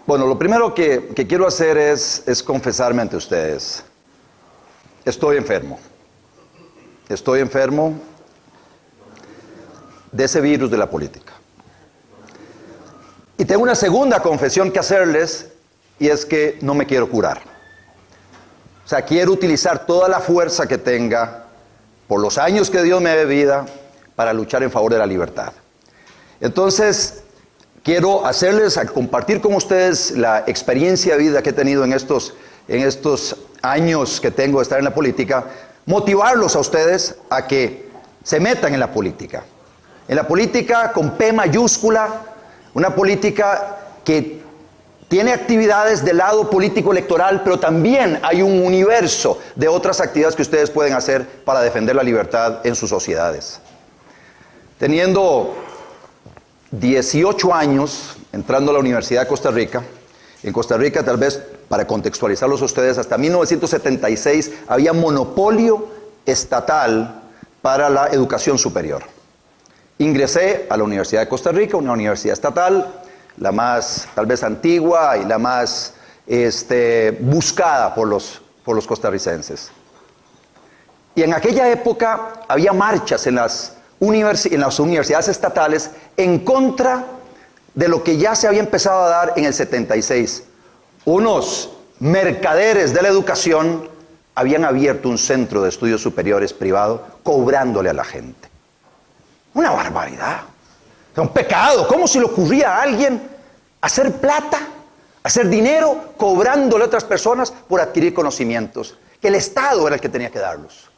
Bueno, lo primero que quiero hacer es confesarme ante ustedes. Estoy enfermo. Estoy enfermo de ese virus de la política. Y tengo una segunda confesión que hacerles, y es que no me quiero curar. O sea, quiero utilizar toda la fuerza que tenga, por los años que Dios me dé vida, para luchar en favor de la libertad. Entonces, quiero hacerles, compartir con ustedes la experiencia de vida que he tenido en estos años que tengo de estar en la política, motivarlos a ustedes a que se metan en la política. En la política con P mayúscula, una política que tiene actividades del lado político electoral, pero también hay un universo de otras actividades que ustedes pueden hacer para defender la libertad en sus sociedades. Teniendo 18 años, entrando a la Universidad de Costa Rica, en Costa Rica, tal vez para contextualizarlos a ustedes, hasta 1976 había monopolio estatal para la educación superior. Ingresé a la Universidad de Costa Rica, una universidad estatal, la más tal vez antigua y la más buscada por los costarricenses. Y en aquella época había marchas en las universidades estatales en contra de lo que ya se había empezado a dar en el 76. Unos mercaderes de la educación habían abierto un centro de estudios superiores privado cobrándole a la gente. Una barbaridad. Un pecado. ¿Cómo se le ocurría a alguien hacer plata, hacer dinero, cobrándole a otras personas por adquirir conocimientos? Que el Estado era el que tenía que darlos.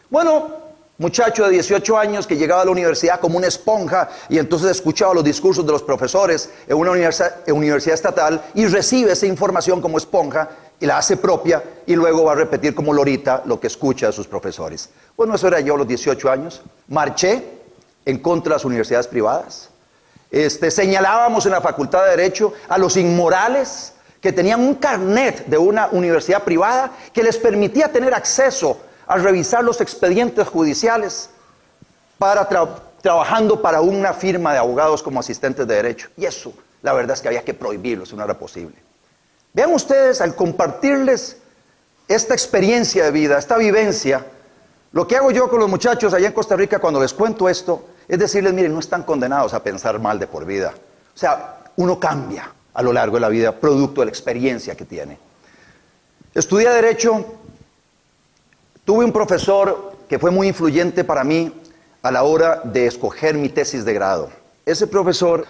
Bueno, muchacho de 18 años que llegaba a la universidad como una esponja y entonces escuchaba los discursos de los profesores en una universidad estatal y recibe esa información como esponja y la hace propia y luego va a repetir como lorita lo que escucha de sus profesores. Bueno, eso era yo a los 18 años. Marché en contra de las universidades privadas. Señalábamos en la Facultad de Derecho a los inmorales que tenían un carnet de una universidad privada que les permitía tener acceso a revisar los expedientes judiciales para trabajando para una firma de abogados como asistentes de derecho. Y eso, la verdad es que había que prohibirlo, eso no era posible. Vean ustedes, al compartirles esta experiencia de vida, esta vivencia, lo que hago yo con los muchachos allá en Costa Rica cuando les cuento esto, es decirles, miren, no están condenados a pensar mal de por vida. O sea, uno cambia a lo largo de la vida, producto de la experiencia que tiene. Estudié Derecho, tuve un profesor que fue muy influyente para mí a la hora de escoger mi tesis de grado. Ese profesor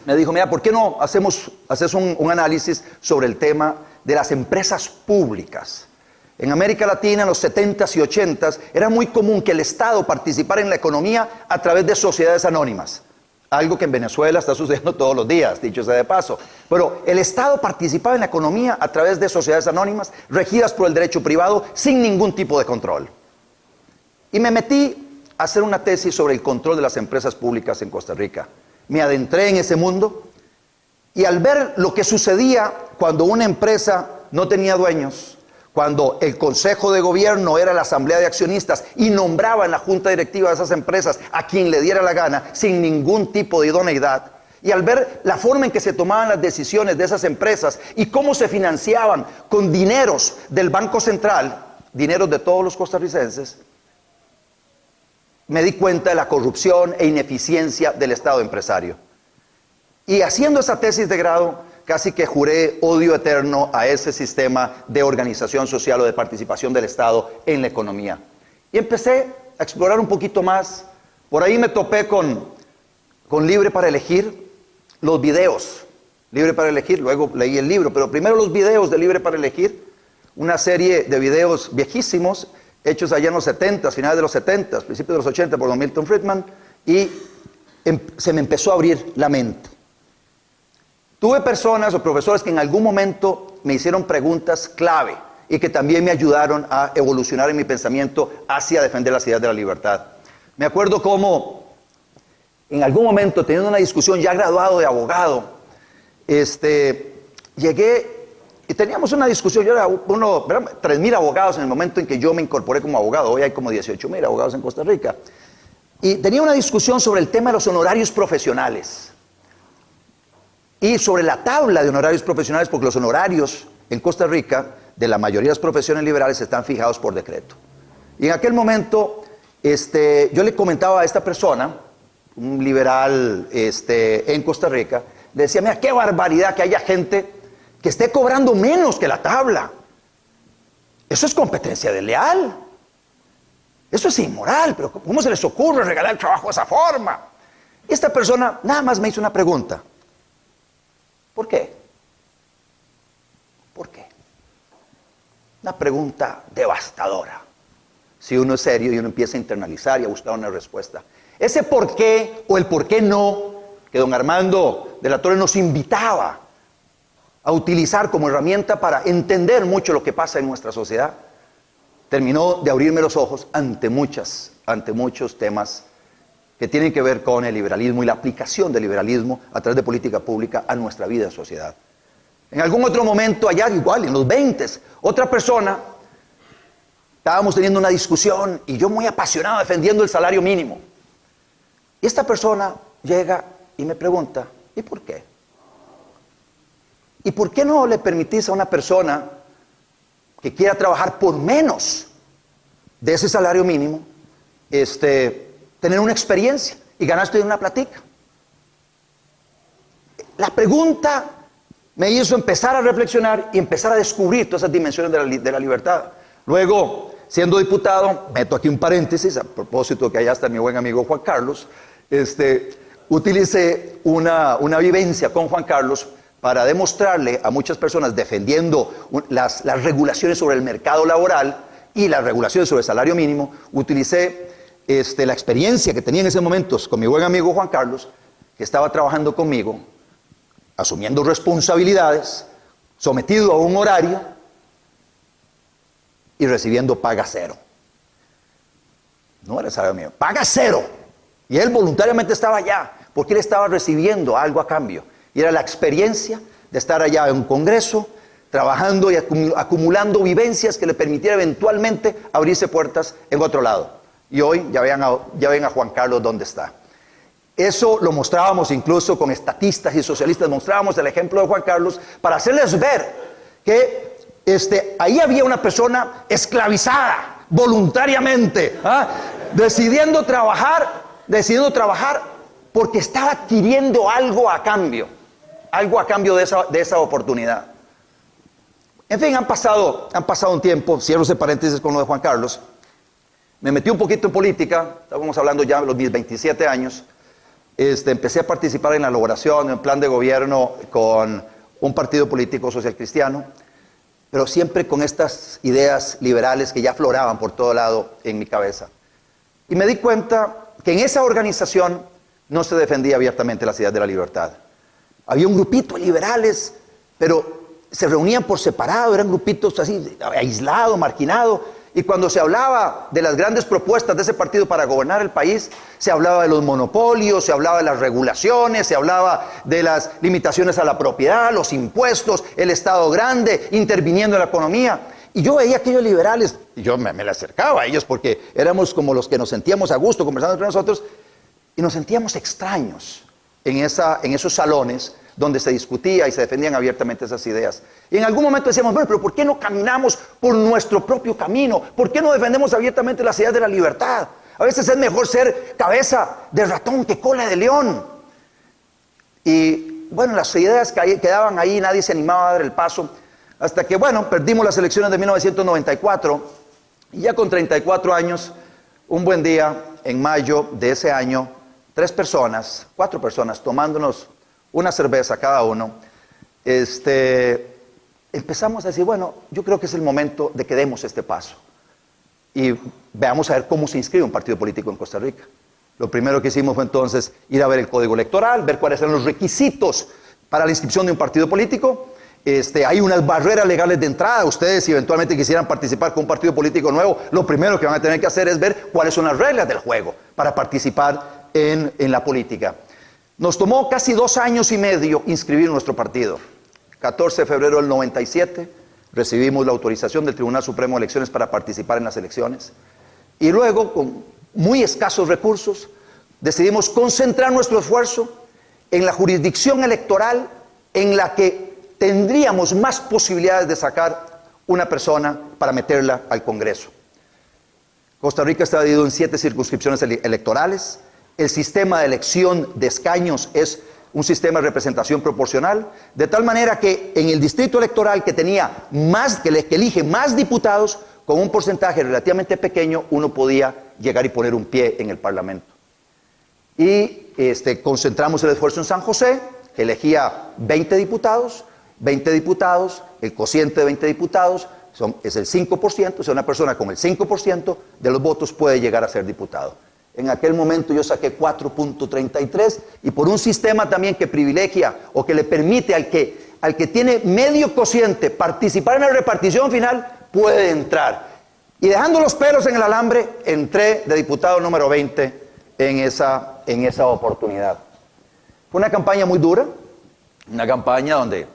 me dijo, mira, ¿por qué no haces un análisis sobre el tema de las empresas públicas? En América Latina, en los 70s y 80s, era muy común que el Estado participara en la economía a través de sociedades anónimas. Algo que en Venezuela está sucediendo todos los días, dicho sea de paso. Pero el Estado participaba en la economía a través de sociedades anónimas, regidas por el derecho privado, sin ningún tipo de control. Y me metí a hacer una tesis sobre el control de las empresas públicas en Costa Rica. Me adentré en ese mundo y al ver lo que sucedía cuando una empresa no tenía dueños, cuando el Consejo de Gobierno era la Asamblea de Accionistas y nombraba en la Junta Directiva de esas empresas a quien le diera la gana, sin ningún tipo de idoneidad, y al ver la forma en que se tomaban las decisiones de esas empresas y cómo se financiaban con dineros del Banco Central, dineros de todos los costarricenses, me di cuenta de la corrupción e ineficiencia del Estado empresario. Y haciendo esa tesis de grado, casi que juré odio eterno a ese sistema de organización social o de participación del Estado en la economía. Y empecé a explorar un poquito más. Por ahí me topé con Libre para Elegir, los videos. Libre para Elegir, luego leí el libro, pero primero los videos de Libre para Elegir, una serie de videos viejísimos, hechos allá en los 70s, finales de los 70s, principios de los 80 por don Milton Friedman, y se me empezó a abrir la mente. Tuve personas o profesores que en algún momento me hicieron preguntas clave y que también me ayudaron a evolucionar en mi pensamiento hacia defender las ideas de la libertad. Me acuerdo cómo en algún momento, teniendo una discusión ya graduado de abogado, llegué y teníamos una discusión. Yo era 3,000 abogados en el momento en que yo me incorporé como abogado. Hoy hay como 18,000 abogados en Costa Rica. Y tenía una discusión sobre el tema de los honorarios profesionales. y sobre la tabla de honorarios profesionales, porque los honorarios en Costa Rica de la mayoría de las profesiones liberales están fijados por decreto. Y en aquel momento yo le comentaba a esta persona, un liberal en Costa Rica, le decía, mira, qué barbaridad que haya gente que esté cobrando menos que la tabla. Eso es competencia desleal. Eso es inmoral, pero ¿cómo se les ocurre regalar el trabajo de esa forma? Y esta persona nada más me hizo una pregunta. ¿Por qué? ¿Por qué? Una pregunta devastadora. Si uno es serio y uno empieza a internalizar y a buscar una respuesta. Ese por qué o el por qué no que don Armando de la Torre nos invitaba a utilizar como herramienta para entender mucho lo que pasa en nuestra sociedad, terminó de abrirme los ojos ante muchos temas que tienen que ver con el liberalismo y la aplicación del liberalismo a través de política pública a nuestra vida en sociedad. En algún otro momento, allá igual, en los 20s, otra persona, estábamos teniendo una discusión y yo muy apasionado defendiendo el salario mínimo. Y esta persona llega y me pregunta, ¿y por qué? ¿Y por qué no le permitís a una persona que quiera trabajar por menos de ese salario mínimo, tener una experiencia y ganarse una platica? La pregunta me hizo empezar a reflexionar y empezar a descubrir todas esas dimensiones de la libertad. Luego, siendo diputado, meto aquí un paréntesis, a propósito que allá está mi buen amigo Juan Carlos, utilicé una vivencia con Juan Carlos para demostrarle a muchas personas defendiendo las regulaciones sobre el mercado laboral y las regulaciones sobre el salario mínimo, utilicé la experiencia que tenía en ese momento con mi buen amigo Juan Carlos, que estaba trabajando conmigo, asumiendo responsabilidades, sometido a un horario y recibiendo paga cero. No era salario mínimo, paga cero. Y él voluntariamente estaba allá, porque él estaba recibiendo algo a cambio. Y era la experiencia de estar allá en un congreso, trabajando y acumulando vivencias que le permitiera eventualmente abrirse puertas en otro lado. Y hoy ya ven a Juan Carlos dónde está. Eso lo mostrábamos incluso con estatistas y socialistas, mostrábamos el ejemplo de Juan Carlos para hacerles ver que ahí había una persona esclavizada voluntariamente, decidiendo trabajar porque estaba adquiriendo algo a cambio de esa oportunidad. En fin, han pasado un tiempo, cierro ese paréntesis con lo de Juan Carlos, me metí un poquito en política, estábamos hablando ya de mis 27 años, empecé a participar en la elaboración de un plan de gobierno con un partido político social cristiano, pero siempre con estas ideas liberales que ya afloraban por todo lado en mi cabeza. Y me di cuenta que en esa organización no se defendía abiertamente las ideas de la libertad. Había un grupito de liberales, pero se reunían por separado, eran grupitos así, aislados, marginados, y cuando se hablaba de las grandes propuestas de ese partido para gobernar el país, se hablaba de los monopolios, se hablaba de las regulaciones, se hablaba de las limitaciones a la propiedad, los impuestos, el Estado grande, interviniendo en la economía. Y yo veía a aquellos liberales, y yo me le acercaba a ellos porque éramos como los que nos sentíamos a gusto conversando entre nosotros, y nos sentíamos extraños en esos salones donde se discutía y se defendían abiertamente esas ideas. Y en algún momento decíamos, bueno, pero ¿por qué no caminamos por nuestro propio camino? ¿Por qué no defendemos abiertamente las ideas de la libertad? A veces es mejor ser cabeza de ratón que cola de león. Y bueno, las ideas que quedaban ahí, nadie se animaba a dar el paso, hasta que, bueno, perdimos las elecciones de 1994, y ya con 34 años, un buen día, en mayo de ese año, 4 personas, tomándonos una cerveza cada uno, empezamos a decir, bueno, yo creo que es el momento de que demos este paso. Y veamos a ver cómo se inscribe un partido político en Costa Rica. Lo primero que hicimos fue entonces ir a ver el código electoral, ver cuáles eran los requisitos para la inscripción de un partido político. Hay unas barreras legales de entrada. Ustedes, si eventualmente quisieran participar con un partido político nuevo, lo primero que van a tener que hacer es ver cuáles son las reglas del juego para participar en la política. Nos tomó casi 2 años y medio inscribir nuestro partido. 14 de febrero del 97 recibimos la autorización del Tribunal Supremo de Elecciones para participar en las elecciones. Y luego, con muy escasos recursos, decidimos concentrar nuestro esfuerzo en la jurisdicción electoral en la que tendríamos más posibilidades de sacar una persona para meterla al Congreso. Costa Rica está dividido en 7 circunscripciones electorales. El sistema de elección de escaños es un sistema de representación proporcional, de tal manera que en el distrito electoral que elige más diputados, con un porcentaje relativamente pequeño, uno podía llegar y poner un pie en el Parlamento. Y concentramos el esfuerzo en San José, que elegía 20 diputados, el cociente de 20 diputados es el 5%, o sea, una persona con el 5% de los votos puede llegar a ser diputado. En aquel momento yo saqué 4.33 y por un sistema también que privilegia o que le permite al que tiene medio cociente participar en la repartición final, puede entrar. Y dejando los pelos en el alambre, entré de diputado número 20 en esa oportunidad. Fue una campaña muy dura, una campaña donde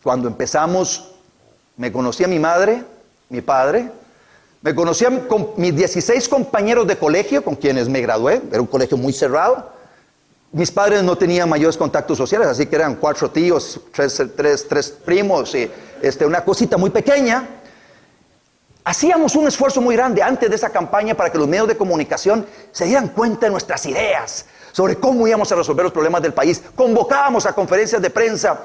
cuando empezamos me conocía mi madre, mi padre, me conocían con mis 16 compañeros de colegio con quienes me gradué, era un colegio muy cerrado. Mis padres no tenían mayores contactos sociales, así que eran 4 tíos, 3 primos, y una cosita muy pequeña. Hacíamos un esfuerzo muy grande antes de esa campaña para que los medios de comunicación se dieran cuenta de nuestras ideas sobre cómo íbamos a resolver los problemas del país. Convocábamos a conferencias de prensa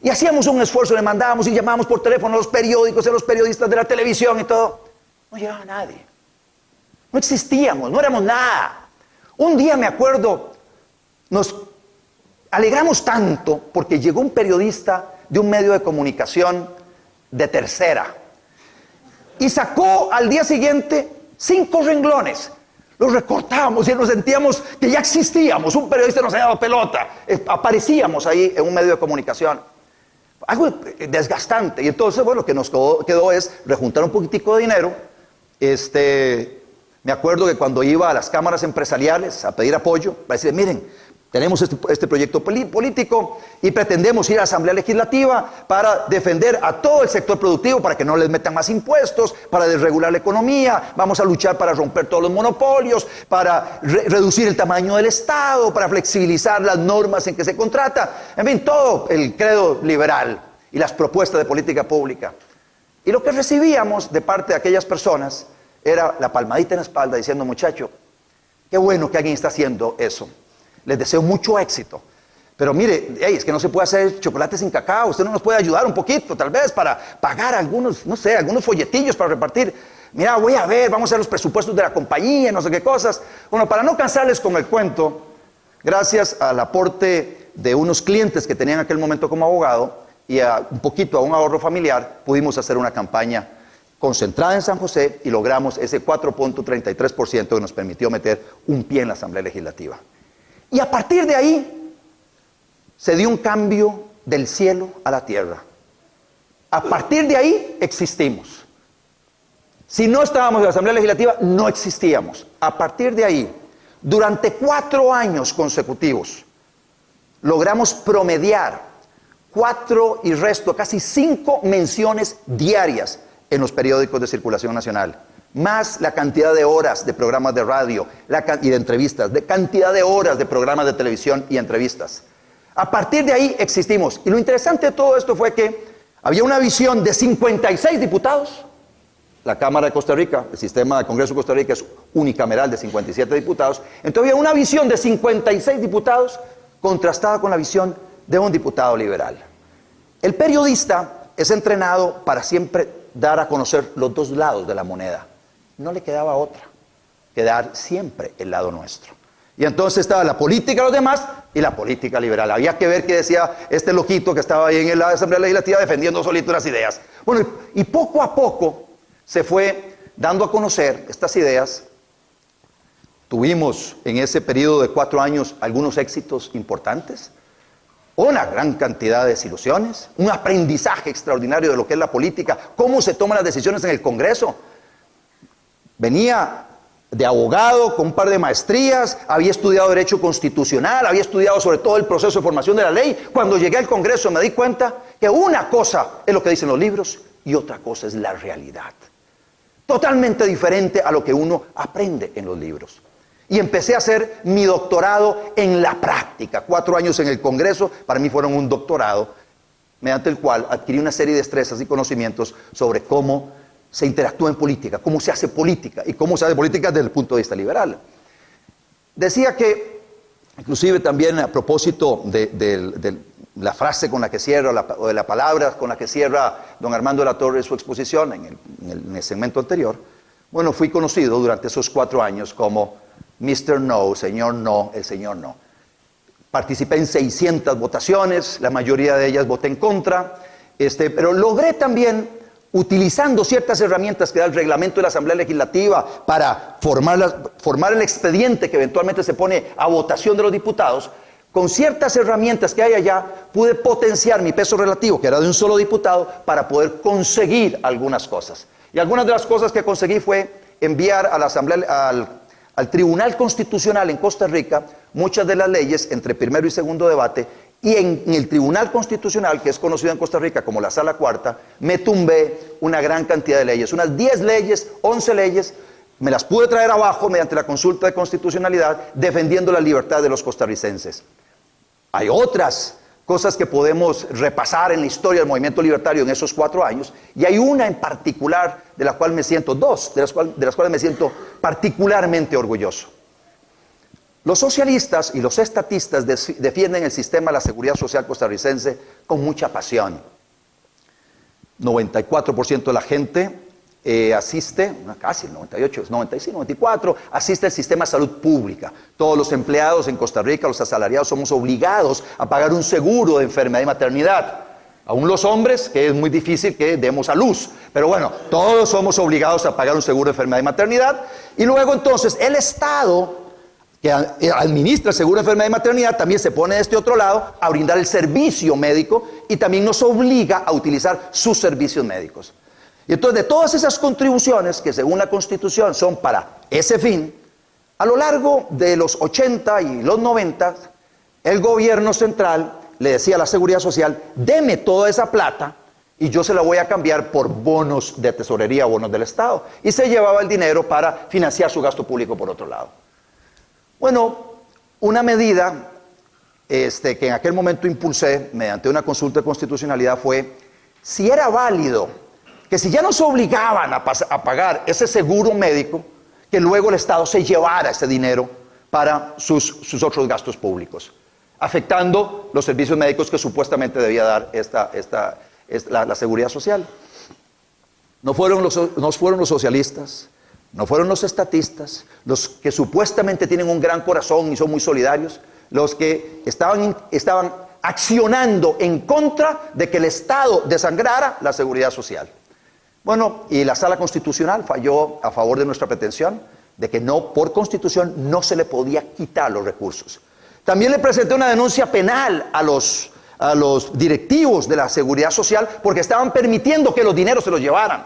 y hacíamos un esfuerzo, le mandábamos y llamábamos por teléfono a los periódicos, a los periodistas de la televisión y todo. No llegaba nadie. No existíamos, no éramos nada. Un día me acuerdo, nos alegramos tanto porque llegó un periodista de un medio de comunicación de tercera y sacó al día siguiente 5 renglones. Los recortábamos y nos sentíamos que ya existíamos. Un periodista nos había dado pelota. Aparecíamos ahí en un medio de comunicación. Algo desgastante. Y entonces, bueno, lo que nos quedó es rejuntar un poquitico de dinero. Me acuerdo que cuando iba a las cámaras empresariales a pedir apoyo, para decir, miren, tenemos este proyecto político y pretendemos ir a la Asamblea Legislativa para defender a todo el sector productivo, para que no les metan más impuestos, para desregular la economía, vamos a luchar para romper todos los monopolios, para reducir el tamaño del Estado, para flexibilizar las normas en que se contrata, en fin, todo el credo liberal y las propuestas de política pública. Y lo que recibíamos de parte de aquellas personas era la palmadita en la espalda diciendo, muchacho, qué bueno que alguien está haciendo eso. Les deseo mucho éxito. Pero mire, es que no se puede hacer chocolate sin cacao. Usted no nos puede ayudar un poquito, tal vez, para pagar algunos, no sé, algunos folletillos para repartir. Mira, voy a ver, vamos a hacer los presupuestos de la compañía, no sé qué cosas. Bueno, para no cansarles con el cuento, gracias al aporte de unos clientes que tenía en aquel momento como abogado y un poquito a un ahorro familiar, pudimos hacer una campaña concentrada en San José y logramos ese 4.33% que nos permitió meter un pie en la Asamblea Legislativa. Y a partir de ahí se dio un cambio del cielo a la tierra. A partir de ahí existimos. Si no estábamos en la Asamblea Legislativa, no existíamos. A partir de ahí, durante 4 años consecutivos, logramos promediar 4 y resto, casi 5 menciones diarias en los periódicos de circulación nacional. Más la cantidad de horas de programas de radio y de entrevistas, de cantidad de horas de programas de televisión y entrevistas. A partir de ahí existimos. Y lo interesante de todo esto fue que había una visión de 56 diputados. La Cámara de Costa Rica, el sistema de Congreso de Costa Rica es unicameral de 57 diputados. Entonces había una visión de 56 diputados contrastada con la visión de un diputado liberal. El periodista es entrenado para siempre dar a conocer los 2 lados de la moneda. No le quedaba otra que dar siempre el lado nuestro. Y entonces estaba la política de los demás y la política liberal. Había que ver qué decía este loquito que estaba ahí en la Asamblea Legislativa defendiendo solito unas ideas. Bueno, y poco a poco se fue dando a conocer estas ideas. Tuvimos en ese periodo de 4 años algunos éxitos importantes, una gran cantidad de desilusiones, un aprendizaje extraordinario de lo que es la política, cómo se toman las decisiones en el Congreso. Venía de abogado con un par de maestrías, había estudiado Derecho Constitucional, había estudiado sobre todo el proceso de formación de la ley. Cuando llegué al Congreso me di cuenta que una cosa es lo que dicen los libros y otra cosa es la realidad. Totalmente diferente a lo que uno aprende en los libros. Y empecé a hacer mi doctorado en la práctica. 4 años en el Congreso, para mí fueron un doctorado, mediante el cual adquirí una serie de destrezas y conocimientos sobre cómo se interactúa en política, cómo se hace política y cómo se hace política desde el punto de vista liberal. Decía que, inclusive también a propósito de la frase con la que cierra, o de la palabra con la que cierra don Armando de la Torre su exposición en el segmento anterior, bueno, fui conocido durante esos 4 años como Mr. No, señor no, el señor no. Participé en 600 votaciones, la mayoría de ellas voté en contra, pero logré también, utilizando ciertas herramientas que da el reglamento de la Asamblea Legislativa para formar el expediente que eventualmente se pone a votación de los diputados, con ciertas herramientas que hay allá, pude potenciar mi peso relativo, que era de un solo diputado, para poder conseguir algunas cosas. Y algunas de las cosas que conseguí fue enviar a la Asamblea, al Tribunal Constitucional en Costa Rica muchas de las leyes entre primero y segundo debate, y en el Tribunal Constitucional, que es conocido en Costa Rica como la Sala Cuarta, me tumbé una gran cantidad de leyes, unas 10 leyes, 11 leyes, me las pude traer abajo mediante la consulta de constitucionalidad, defendiendo la libertad de los costarricenses. Hay otras cosas que podemos repasar en la historia del movimiento libertario en esos 4 años, y hay una en particular de la cual me siento, dos de las cuales me siento particularmente orgulloso. Los socialistas y los estatistas defienden el sistema de la seguridad social costarricense con mucha pasión. 94% de la gente asiste, casi el 98, 95, 94, asiste al sistema de salud pública. Todos los empleados en Costa Rica, los asalariados, somos obligados a pagar un seguro de enfermedad y maternidad. Aún los hombres, que es muy difícil que demos a luz. Pero bueno, todos somos obligados a pagar un seguro de enfermedad y maternidad. Y luego entonces el Estado, que administra el seguro de enfermedad y maternidad, también se pone de este otro lado a brindar el servicio médico y también nos obliga a utilizar sus servicios médicos. Y entonces, de todas esas contribuciones que según la Constitución son para ese fin, a lo largo de los 80 y los 90, el gobierno central le decía a la Seguridad Social: deme toda esa plata y yo se la voy a cambiar por bonos de tesorería, bonos del Estado. Y se llevaba el dinero para financiar su gasto público por otro lado. Bueno, una medida que en aquel momento impulsé mediante una consulta de constitucionalidad fue si era válido que, si ya nos obligaban a pagar ese seguro médico, que luego el Estado se llevara ese dinero para sus otros gastos públicos, afectando los servicios médicos que supuestamente debía dar la seguridad social. No fueron los socialistas, no fueron los estatistas, los que supuestamente tienen un gran corazón y son muy solidarios, los que estaban accionando en contra de que el Estado desangrara la seguridad social. Bueno, y la Sala Constitucional falló a favor de nuestra pretensión de que por Constitución no se le podía quitar los recursos. También le presenté una denuncia penal a los directivos de la Seguridad Social porque estaban permitiendo que los dineros se los llevaran.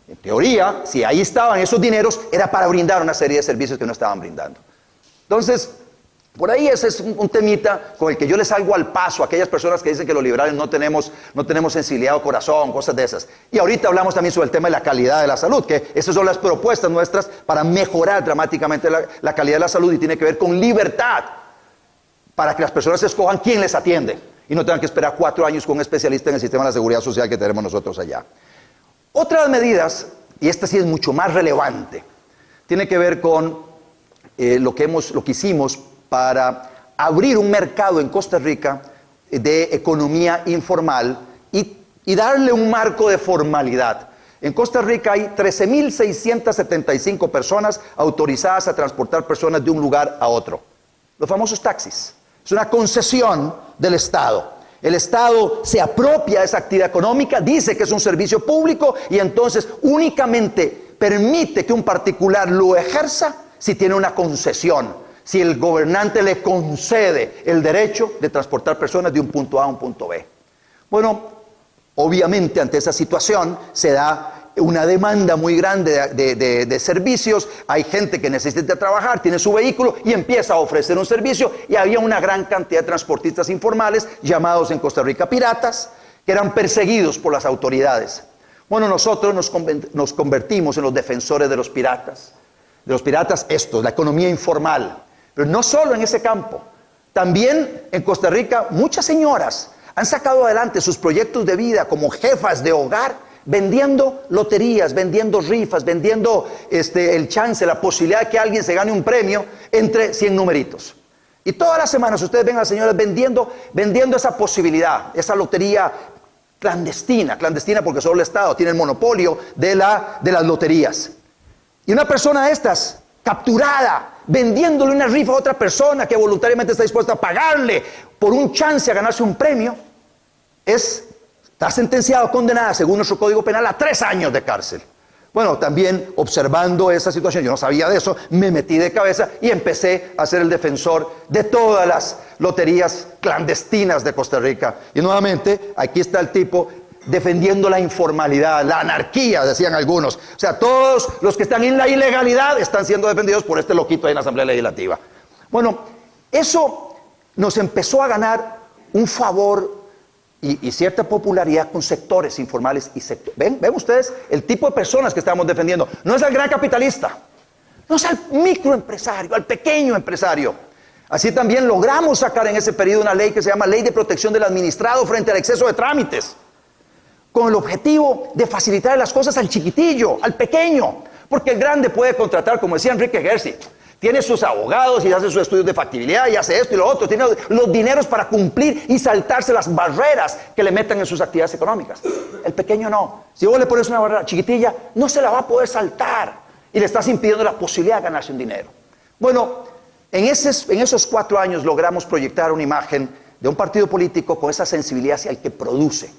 En teoría, si ahí estaban esos dineros, era para brindar una serie de servicios que no estaban brindando. Entonces, por ahí ese es un temita con el que yo les salgo al paso a aquellas personas que dicen que los liberales no tenemos sensibilidad o corazón, cosas de esas. Y ahorita hablamos también sobre el tema de la calidad de la salud, que esas son las propuestas nuestras para mejorar dramáticamente la calidad de la salud, y tiene que ver con libertad, para que las personas escojan quién les atiende y no tengan que esperar 4 años con un especialista en el sistema de la seguridad social que tenemos nosotros allá. Otras medidas, y esta sí es mucho más relevante, tiene que ver con lo que hicimos para abrir un mercado en Costa Rica de economía informal y darle un marco de formalidad. En Costa Rica hay 13.675 personas autorizadas a transportar personas de un lugar a otro. Los famosos taxis. Es una concesión del Estado. El Estado se apropia de esa actividad económica, dice que es un servicio público y entonces únicamente permite que un particular lo ejerza si tiene una concesión, si el gobernante le concede el derecho de transportar personas de un punto A a un punto B. Bueno, obviamente ante esa situación se da una demanda muy grande de servicios. Hay gente que necesita trabajar, tiene su vehículo y empieza a ofrecer un servicio, y había una gran cantidad de transportistas informales, llamados en Costa Rica piratas, que eran perseguidos por las autoridades. Bueno, nosotros nos convertimos en los defensores de los piratas. de los piratas estos, la economía informal. Pero no solo en ese campo. También en Costa Rica muchas señoras han sacado adelante sus proyectos de vida como jefas de hogar, vendiendo loterías, vendiendo rifas, vendiendo el chance, la posibilidad de que alguien se gane un premio entre 100 numeritos. Y todas las semanas ustedes ven a las señoras vendiendo esa posibilidad, esa lotería clandestina porque solo el Estado tiene el monopolio de las loterías. Y una persona de estas, capturada, vendiéndole una rifa a otra persona que voluntariamente está dispuesta a pagarle por un chance a ganarse un premio, está sentenciado, condenada, según nuestro Código Penal, a 3 años de cárcel. Bueno, también observando esa situación, yo no sabía de eso, me metí de cabeza y empecé a ser el defensor de todas las loterías clandestinas de Costa Rica. Y nuevamente, aquí está el tipo defendiendo la informalidad, la anarquía, decían algunos. O sea, todos los que están en la ilegalidad están siendo defendidos por este loquito ahí en la Asamblea Legislativa. Bueno, eso nos empezó a ganar un favor y cierta popularidad con sectores informales y ¿Ven ustedes el tipo de personas que estamos defendiendo? No es al gran capitalista, no es al microempresario, al pequeño empresario. Así también logramos sacar en ese periodo una ley que se llama Ley de Protección del Administrado frente al exceso de trámites, con el objetivo de facilitar las cosas al chiquitillo, al pequeño, porque el grande puede contratar, como decía Enrique Gersi, tiene sus abogados y hace sus estudios de factibilidad y hace esto y lo otro, tiene los dineros para cumplir y saltarse las barreras que le metan en sus actividades económicas. El pequeño no. Si vos le pones una barrera chiquitilla, no se la va a poder saltar y le estás impidiendo la posibilidad de ganarse un dinero. Bueno, en esos 4 años logramos proyectar una imagen de un partido político con esa sensibilidad hacia el que produce.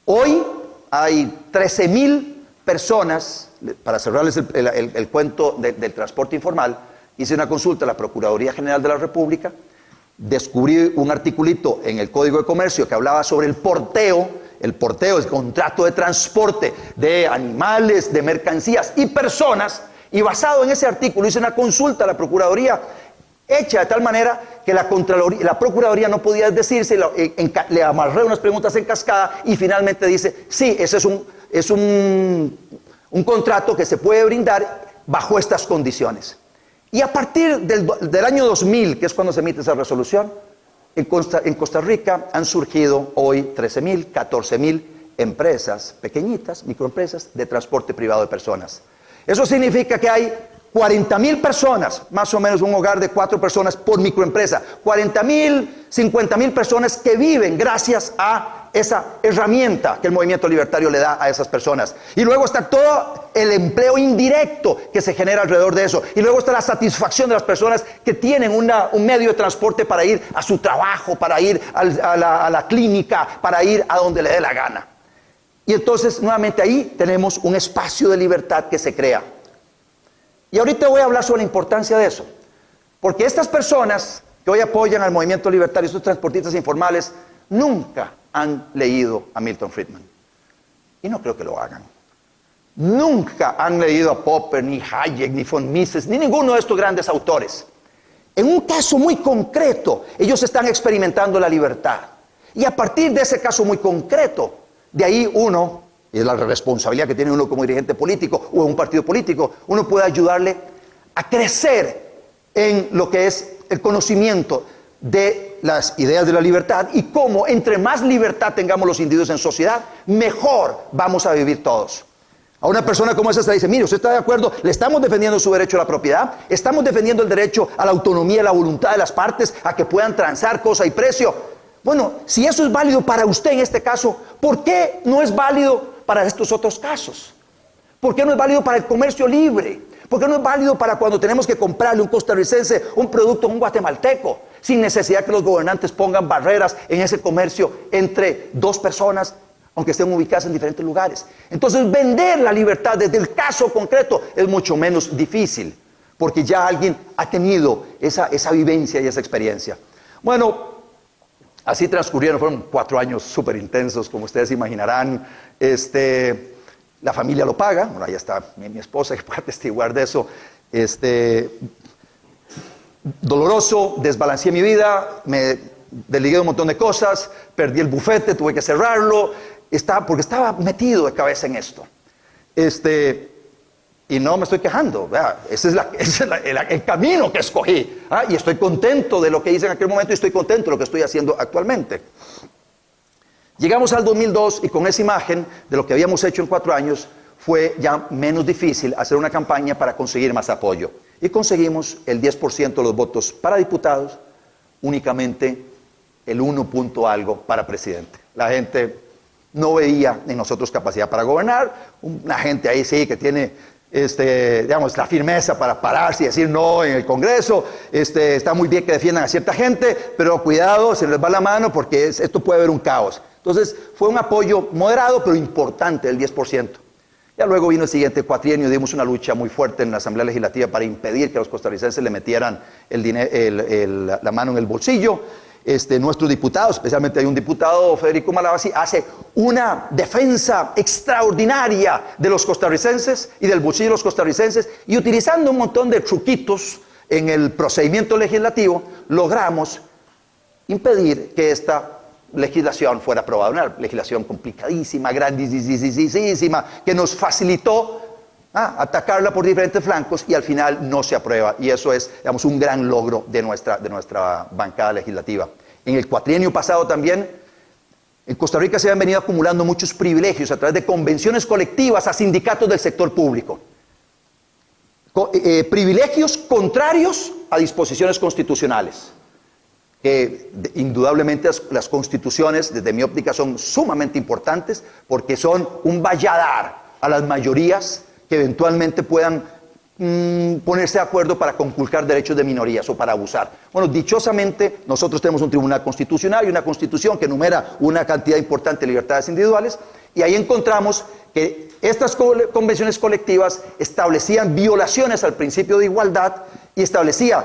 Hoy hay 13,000 personas, para cerrarles el cuento del transporte informal. Hice una consulta a la Procuraduría General de la República, descubrí un articulito en el Código de Comercio que hablaba sobre el porteo, el contrato de transporte de animales, de mercancías y personas, y basado en ese artículo hice una consulta a la Procuraduría, hecha de tal manera que la Procuraduría no podía decirse, le amarré unas preguntas en cascada y finalmente dice, sí, ese es un contrato que se puede brindar bajo estas condiciones. Y a partir del año 2000, que es cuando se emite esa resolución, en Costa Rica han surgido hoy 13,000, 14,000 empresas pequeñitas, microempresas de transporte privado de personas. Eso significa que hay 40,000 personas, más o menos un hogar de 4 personas por microempresa, 40,000, 50,000 personas que viven gracias a esa herramienta que el movimiento libertario le da a esas personas. Y luego está todo el empleo indirecto que se genera alrededor de eso. Y luego está la satisfacción de las personas que tienen un medio de transporte para ir a su trabajo, para ir a la clínica, para ir a donde le dé la gana. Y entonces, nuevamente ahí tenemos un espacio de libertad que se crea. Y ahorita voy a hablar sobre la importancia de eso. Porque estas personas que hoy apoyan al movimiento libertario, estos transportistas informales, nunca han leído a Milton Friedman. Y no creo que lo hagan. Nunca han leído a Popper, ni Hayek, ni von Mises, ni ninguno de estos grandes autores. En un caso muy concreto, ellos están experimentando la libertad. Y a partir de ese caso muy concreto, de ahí uno, y es la responsabilidad que tiene uno como dirigente político o en un partido político, uno puede ayudarle a crecer en lo que es el conocimiento de las ideas de la libertad y cómo entre más libertad tengamos los individuos en sociedad, mejor vamos a vivir todos. A una persona como esa se le dice, mire, usted está de acuerdo, le estamos defendiendo su derecho a la propiedad, estamos defendiendo el derecho a la autonomía y la voluntad de las partes, a que puedan transar cosa y precio. Bueno, si eso es válido para usted en este caso, ¿por qué no es válido para estos otros casos? ¿Por qué no es válido para el comercio libre? ¿Por qué no es válido para cuando tenemos que comprarle a un costarricense un producto a un guatemalteco, sin necesidad que los gobernantes pongan barreras en ese comercio entre 2 personas, aunque estén ubicadas en diferentes lugares? Entonces, vender la libertad desde el caso concreto es mucho menos difícil, porque ya alguien ha tenido esa vivencia y esa experiencia. Bueno, así transcurrieron, fueron 4 años súper intensos, como ustedes imaginarán. La familia lo paga, bueno, ahí está mi esposa que puede atestiguar de eso. Doloroso, desbalanceé mi vida, me desligué de un montón de cosas, perdí el bufete, tuve que cerrarlo, porque estaba metido de cabeza en esto. Y no me estoy quejando, ¿verdad? Ese es el camino que escogí. Y estoy contento de lo que hice en aquel momento y estoy contento de lo que estoy haciendo actualmente. Llegamos al 2002 y con esa imagen de lo que habíamos hecho en 4 años, fue ya menos difícil hacer una campaña para conseguir más apoyo. Y conseguimos el 10% de los votos para diputados, únicamente el 1 punto algo para presidente. La gente no veía en nosotros capacidad para gobernar, una gente ahí sí que tiene digamos, la firmeza para pararse y decir no en el Congreso. Está muy bien que defiendan a cierta gente, pero cuidado, se les va la mano porque esto puede haber un caos. Entonces fue un apoyo moderado pero importante, el 10%. Ya luego vino el siguiente cuatrienio, dimos una lucha muy fuerte en la Asamblea Legislativa para impedir que los costarricenses le metieran la mano en el bolsillo. Nuestros diputados, especialmente hay un diputado, Federico Malavasi, hace una defensa extraordinaria de los costarricenses y del bolsillo de los costarricenses, y utilizando un montón de truquitos en el procedimiento legislativo, logramos impedir que esta legislación fuera aprobada. Una legislación complicadísima, grandísima, que nos facilitó atacarla por diferentes flancos y al final no se aprueba. Y eso es, digamos, un gran logro de nuestra bancada legislativa. En el cuatrienio pasado también, en Costa Rica se han venido acumulando muchos privilegios a través de convenciones colectivas a sindicatos del sector público. Privilegios contrarios a disposiciones constitucionales. Que indudablemente las constituciones, desde mi óptica, son sumamente importantes porque son un valladar a las mayorías que eventualmente puedan ponerse de acuerdo para conculcar derechos de minorías o para abusar. Bueno, dichosamente nosotros tenemos un tribunal constitucional y una constitución que enumera una cantidad importante de libertades individuales, y ahí encontramos que estas convenciones colectivas establecían violaciones al principio de igualdad y establecía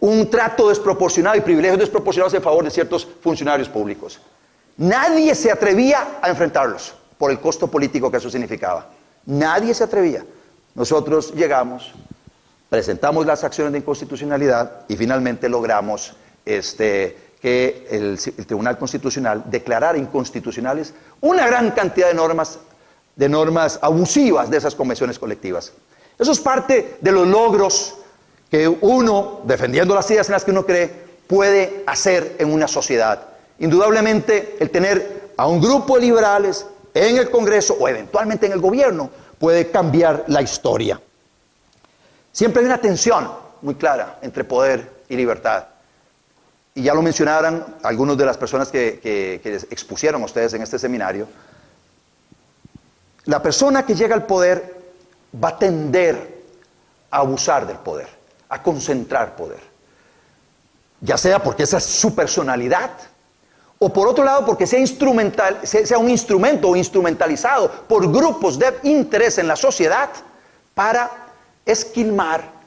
un trato desproporcionado y privilegios desproporcionados en favor de ciertos funcionarios públicos. Nadie se atrevía a enfrentarlos por el costo político que eso significaba. Nadie se atrevía. Nosotros llegamos, presentamos las acciones de inconstitucionalidad y finalmente logramos que el Tribunal Constitucional declarara inconstitucionales una gran cantidad de normas abusivas de esas convenciones colectivas. Eso es parte de los logros que uno, defendiendo las ideas en las que uno cree, puede hacer en una sociedad. Indudablemente, el tener a un grupo de liberales en el Congreso o eventualmente en el gobierno puede cambiar la historia. Siempre hay una tensión muy clara entre poder y libertad. Y ya lo mencionaron algunas de las personas que les expusieron a ustedes en este seminario. La persona que llega al poder va a tender a abusar del poder, a concentrar poder. Ya sea porque esa es su personalidad, o por otro lado porque sea un instrumento o instrumentalizado por grupos de interés en la sociedad para esquilmar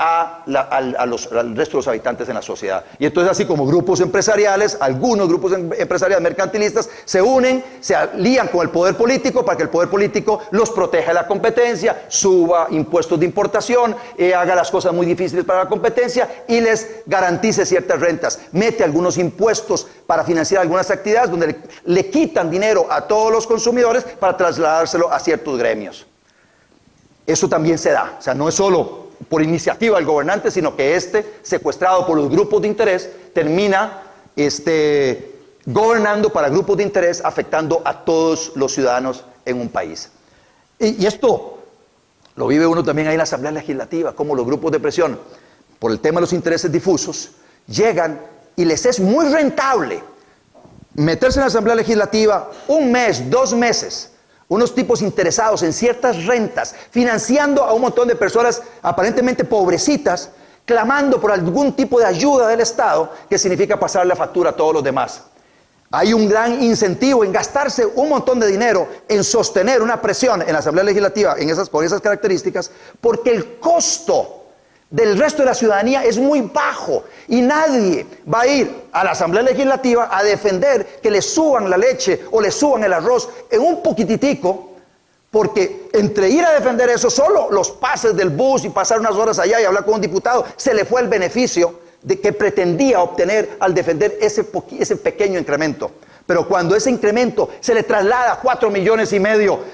al resto de los habitantes en la sociedad. Y entonces así como grupos empresariales, algunos grupos empresariales mercantilistas se unen, se alían con el poder político para que el poder político los proteja de la competencia, suba impuestos de importación, haga las cosas muy difíciles para la competencia y les garantice ciertas rentas. Mete algunos impuestos para financiar algunas actividades donde le quitan dinero a todos los consumidores para trasladárselo a ciertos gremios. Eso también se da, o sea, no es solo por iniciativa del gobernante, sino que secuestrado por los grupos de interés, termina gobernando para grupos de interés, afectando a todos los ciudadanos en un país. Y esto lo vive uno también ahí en la Asamblea Legislativa, como los grupos de presión, por el tema de los intereses difusos, llegan y les es muy rentable meterse en la Asamblea Legislativa 1 mes, 2 meses, unos tipos interesados en ciertas rentas, financiando a un montón de personas aparentemente pobrecitas, clamando por algún tipo de ayuda del Estado, que significa pasar la factura a todos los demás. Hay un gran incentivo en gastarse un montón de dinero en sostener una presión en la Asamblea Legislativa con esas características, porque el costo del resto de la ciudadanía es muy bajo y nadie va a ir a la Asamblea Legislativa a defender que le suban la leche o le suban el arroz en un poquititico, porque entre ir a defender eso, solo los pases del bus y pasar unas horas allá y hablar con un diputado, se le fue el beneficio de que pretendía obtener al defender ese pequeño incremento. Pero cuando ese incremento se le traslada a 4,5 millones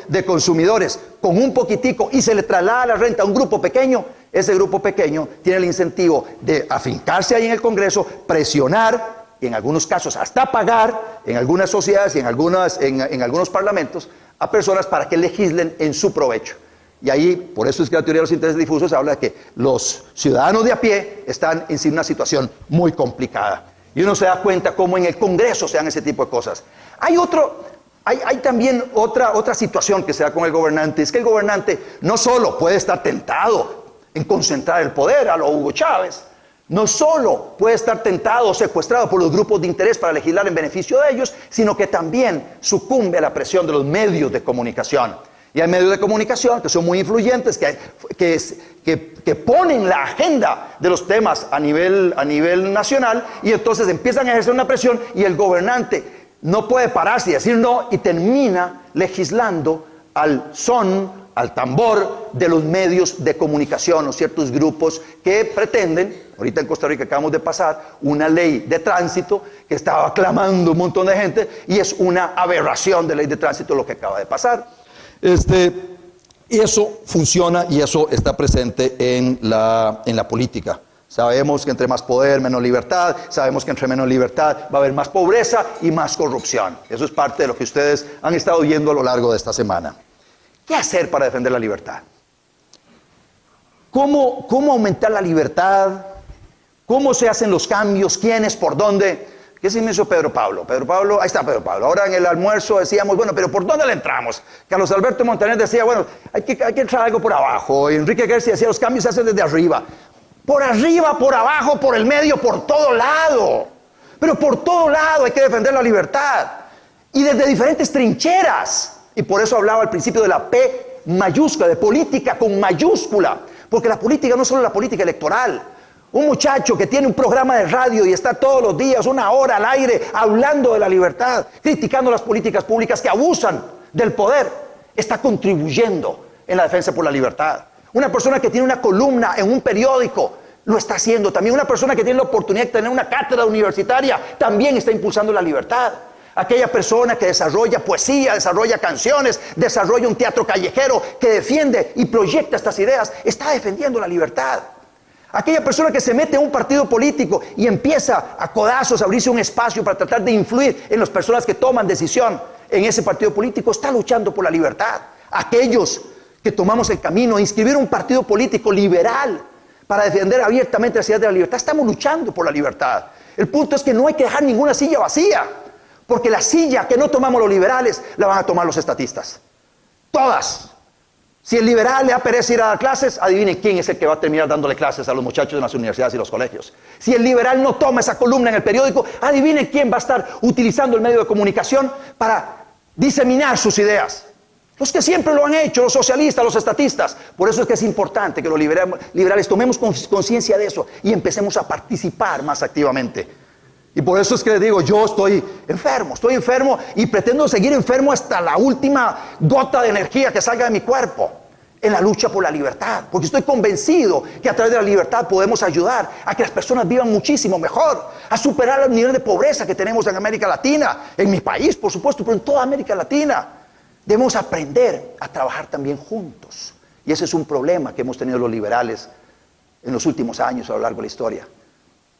de consumidores con un poquitico y se le traslada la renta a un grupo pequeño, ese grupo pequeño tiene el incentivo de afincarse ahí en el Congreso, presionar y en algunos casos hasta pagar en algunas sociedades y en algunos parlamentos a personas para que legislen en su provecho. Y ahí, por eso es que la teoría de los intereses difusos habla de que los ciudadanos de a pie están en una situación muy complicada. Y uno se da cuenta cómo en el Congreso se dan ese tipo de cosas. Hay también otra situación que se da con el gobernante, es que el gobernante no solo puede estar tentado en concentrar el poder a lo Hugo Chávez, no solo puede estar tentado o secuestrado por los grupos de interés para legislar en beneficio de ellos, sino que también sucumbe a la presión de los medios de comunicación. Y hay medios de comunicación que son muy influyentes, que ponen la agenda de los temas a nivel nacional, y entonces empiezan a ejercer una presión y el gobernante no puede pararse y decir no, y termina legislando al son, al tambor de los medios de comunicación o ciertos grupos que pretenden. Ahorita en Costa Rica acabamos de pasar una ley de tránsito que estaba aclamando un montón de gente, y es una aberración de ley de tránsito lo que acaba de pasar. Y eso funciona y eso está presente en la política. Sabemos que entre más poder, menos libertad. Sabemos que entre menos libertad va a haber más pobreza y más corrupción. Eso es parte de lo que ustedes han estado viendo a lo largo de esta semana. ¿Qué hacer para defender la libertad? ¿Cómo aumentar la libertad? ¿Cómo se hacen los cambios? ¿Quiénes? ¿Por dónde? ¿Qué se me hizo Pedro Pablo? Ahí está Pedro Pablo. Ahora en el almuerzo decíamos, bueno, pero ¿por dónde le entramos? Carlos Alberto Montaner decía, bueno, hay que entrar algo por abajo. Y Enrique Gersi decía, los cambios se hacen desde arriba. Por arriba, por abajo, por el medio, por todo lado. Pero por todo lado hay que defender la libertad. Y desde diferentes trincheras. Y por eso hablaba al principio de la P mayúscula, de política con mayúscula. Porque la política no es solo la política electoral. Un muchacho que tiene un programa de radio y está todos los días, 1 hora al aire, hablando de la libertad, criticando las políticas públicas que abusan del poder, está contribuyendo en la defensa por la libertad. Una persona que tiene una columna en un periódico lo está haciendo. También una persona que tiene la oportunidad de tener una cátedra universitaria también está impulsando la libertad. Aquella persona que desarrolla poesía, desarrolla canciones, desarrolla un teatro callejero, que defiende y proyecta estas ideas, está defendiendo la libertad. Aquella persona que se mete en un partido político y empieza a codazos a abrirse un espacio para tratar de influir en las personas que toman decisión en ese partido político, está luchando por la libertad. Aquellos que tomamos el camino de inscribir un partido político liberal para defender abiertamente las ideas de la libertad, estamos luchando por la libertad. El punto es que no hay que dejar ninguna silla vacía, porque la silla que no tomamos los liberales la van a tomar los estatistas. Todas. Si el liberal le da pereza ir a dar clases, adivinen quién es el que va a terminar dándole clases a los muchachos en las universidades y los colegios. Si el liberal no toma esa columna en el periódico, adivinen quién va a estar utilizando el medio de comunicación para diseminar sus ideas. Los que siempre lo han hecho, los socialistas, los estatistas. Por eso es que es importante que los liberales tomemos conciencia de eso y empecemos a participar más activamente. Y por eso es que les digo, yo estoy enfermo y pretendo seguir enfermo hasta la última gota de energía que salga de mi cuerpo en la lucha por la libertad. Porque estoy convencido que a través de la libertad podemos ayudar a que las personas vivan muchísimo mejor, a superar el nivel de pobreza que tenemos en América Latina, en mi país, por supuesto, pero en toda América Latina. Debemos aprender a trabajar también juntos. Y ese es un problema que hemos tenido los liberales en los últimos años a lo largo de la historia.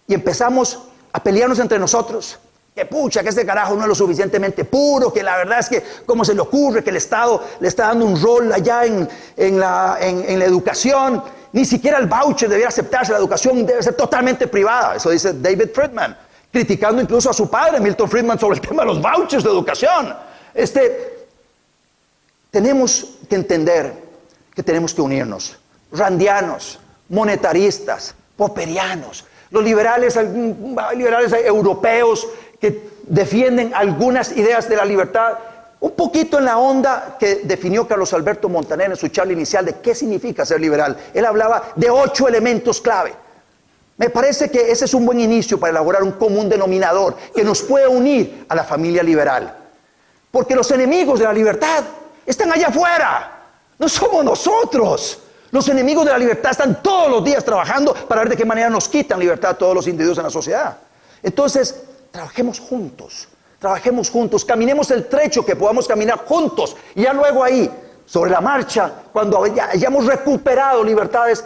Y empezamos a pelearnos entre nosotros, que pucha, que este carajo no es lo suficientemente puro, que la verdad es que cómo se le ocurre que el Estado le está dando un rol allá en la educación, ni siquiera el voucher debería aceptarse, la educación debe ser totalmente privada, eso dice David Friedman, criticando incluso a su padre, Milton Friedman, sobre el tema de los vouchers de educación. Tenemos que entender que tenemos que unirnos, randianos, monetaristas, popperianos. Los liberales europeos que defienden algunas ideas de la libertad, un poquito en la onda que definió Carlos Alberto Montaner en su charla inicial de qué significa ser liberal. Él hablaba de 8 elementos clave. Me parece que ese es un buen inicio para elaborar un común denominador que nos pueda unir a la familia liberal. Porque los enemigos de la libertad están allá afuera, no somos nosotros. Los enemigos de la libertad están todos los días trabajando para ver de qué manera nos quitan libertad a todos los individuos en la sociedad. Entonces, trabajemos juntos. Trabajemos juntos, caminemos el trecho que podamos caminar juntos. Y ya luego ahí, sobre la marcha, cuando ya hayamos recuperado libertades,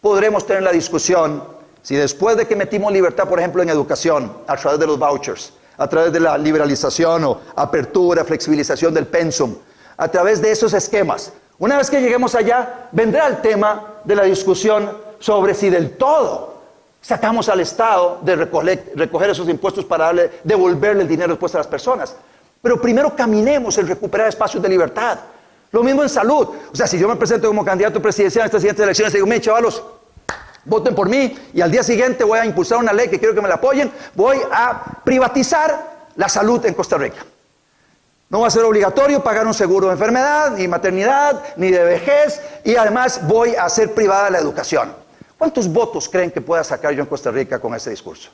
podremos tener la discusión si después de que metimos libertad, por ejemplo, en educación, a través de los vouchers, a través de la liberalización o apertura, flexibilización del pensum, a través de esos esquemas, una vez que lleguemos allá, vendrá el tema de la discusión sobre si del todo sacamos al Estado de recoger esos impuestos para devolverle el dinero después a las personas. Pero primero caminemos en recuperar espacios de libertad. Lo mismo en salud. O sea, si yo me presento como candidato presidencial en estas siguientes elecciones y digo, miren, chavalos, voten por mí y al día siguiente voy a impulsar una ley que quiero que me la apoyen, voy a privatizar la salud en Costa Rica. No va a ser obligatorio pagar un seguro de enfermedad, ni maternidad, ni de vejez, y además voy a hacer privada la educación. ¿Cuántos votos creen que pueda sacar yo en Costa Rica con ese discurso?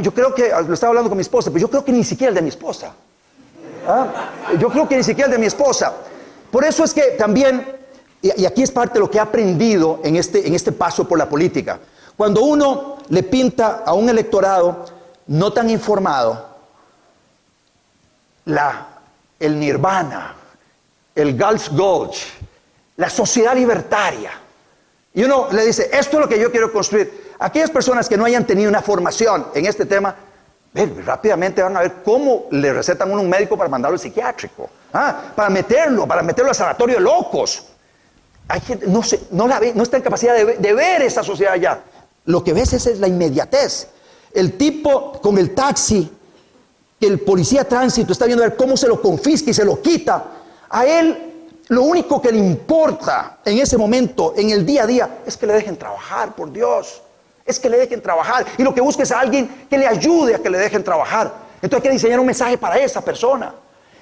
Yo creo que, lo estaba hablando con mi esposa, pero yo creo que ni siquiera el de mi esposa. Yo creo que ni siquiera el de mi esposa. Por eso es que también, y aquí es parte de lo que he aprendido en este paso por la política, cuando uno le pinta a un electorado no tan informado el nirvana, el Gulf Gulch, la sociedad libertaria, y uno le dice, esto es lo que yo quiero construir. Aquellas personas que no hayan tenido una formación en este tema, rápidamente van a ver cómo le recetan un médico para mandarlo al psiquiátrico, para meterlo al sanatorio de locos. Hay gente, no está en capacidad de ver esa sociedad allá. Lo que ves es la inmediatez. El tipo con el taxi, que el policía de tránsito está viendo a ver cómo se lo confisca y se lo quita, a él lo único que le importa en ese momento, en el día a día, es que le dejen trabajar, por Dios. Es que le dejen trabajar. Y lo que busca es a alguien que le ayude a que le dejen trabajar. Entonces hay que diseñar un mensaje para esa persona.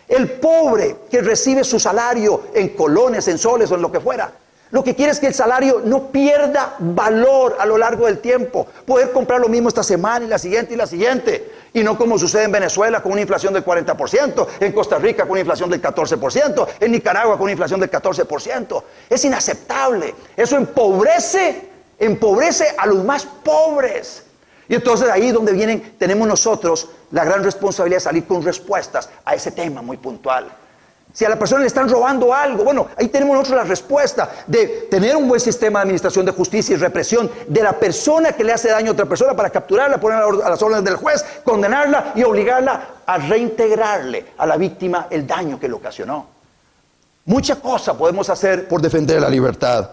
El pobre que recibe su salario en colones, en soles o en lo que fuera, lo que quiere es que el salario no pierda valor a lo largo del tiempo. Poder comprar lo mismo esta semana y la siguiente y la siguiente. Y no como sucede en Venezuela con una inflación del 40%, en Costa Rica con una inflación del 14%, en Nicaragua con una inflación del 14%. Es inaceptable. Eso empobrece a los más pobres. Y entonces ahí donde tenemos nosotros la gran responsabilidad de salir con respuestas a ese tema muy puntual. Si a la persona le están robando algo, bueno, ahí tenemos nosotros la respuesta de tener un buen sistema de administración de justicia y represión de la persona que le hace daño a otra persona para capturarla, ponerla a las órdenes del juez, condenarla y obligarla a reintegrarle a la víctima el daño que le ocasionó. Mucha cosa podemos hacer por defender la libertad.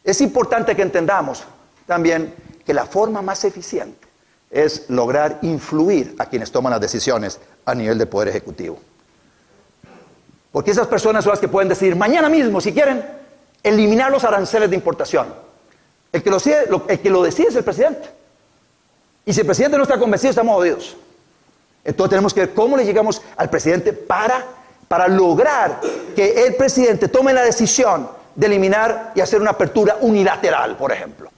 Es importante que entendamos también que la forma más eficiente es lograr influir a quienes toman las decisiones a nivel del Poder Ejecutivo. Porque esas personas son las que pueden decidir mañana mismo, si quieren, eliminar los aranceles de importación. El que lo decide es el presidente. Y si el presidente no está convencido, estamos jodidos. Entonces tenemos que ver cómo le llegamos al presidente para lograr que el presidente tome la decisión de eliminar y hacer una apertura unilateral, por ejemplo.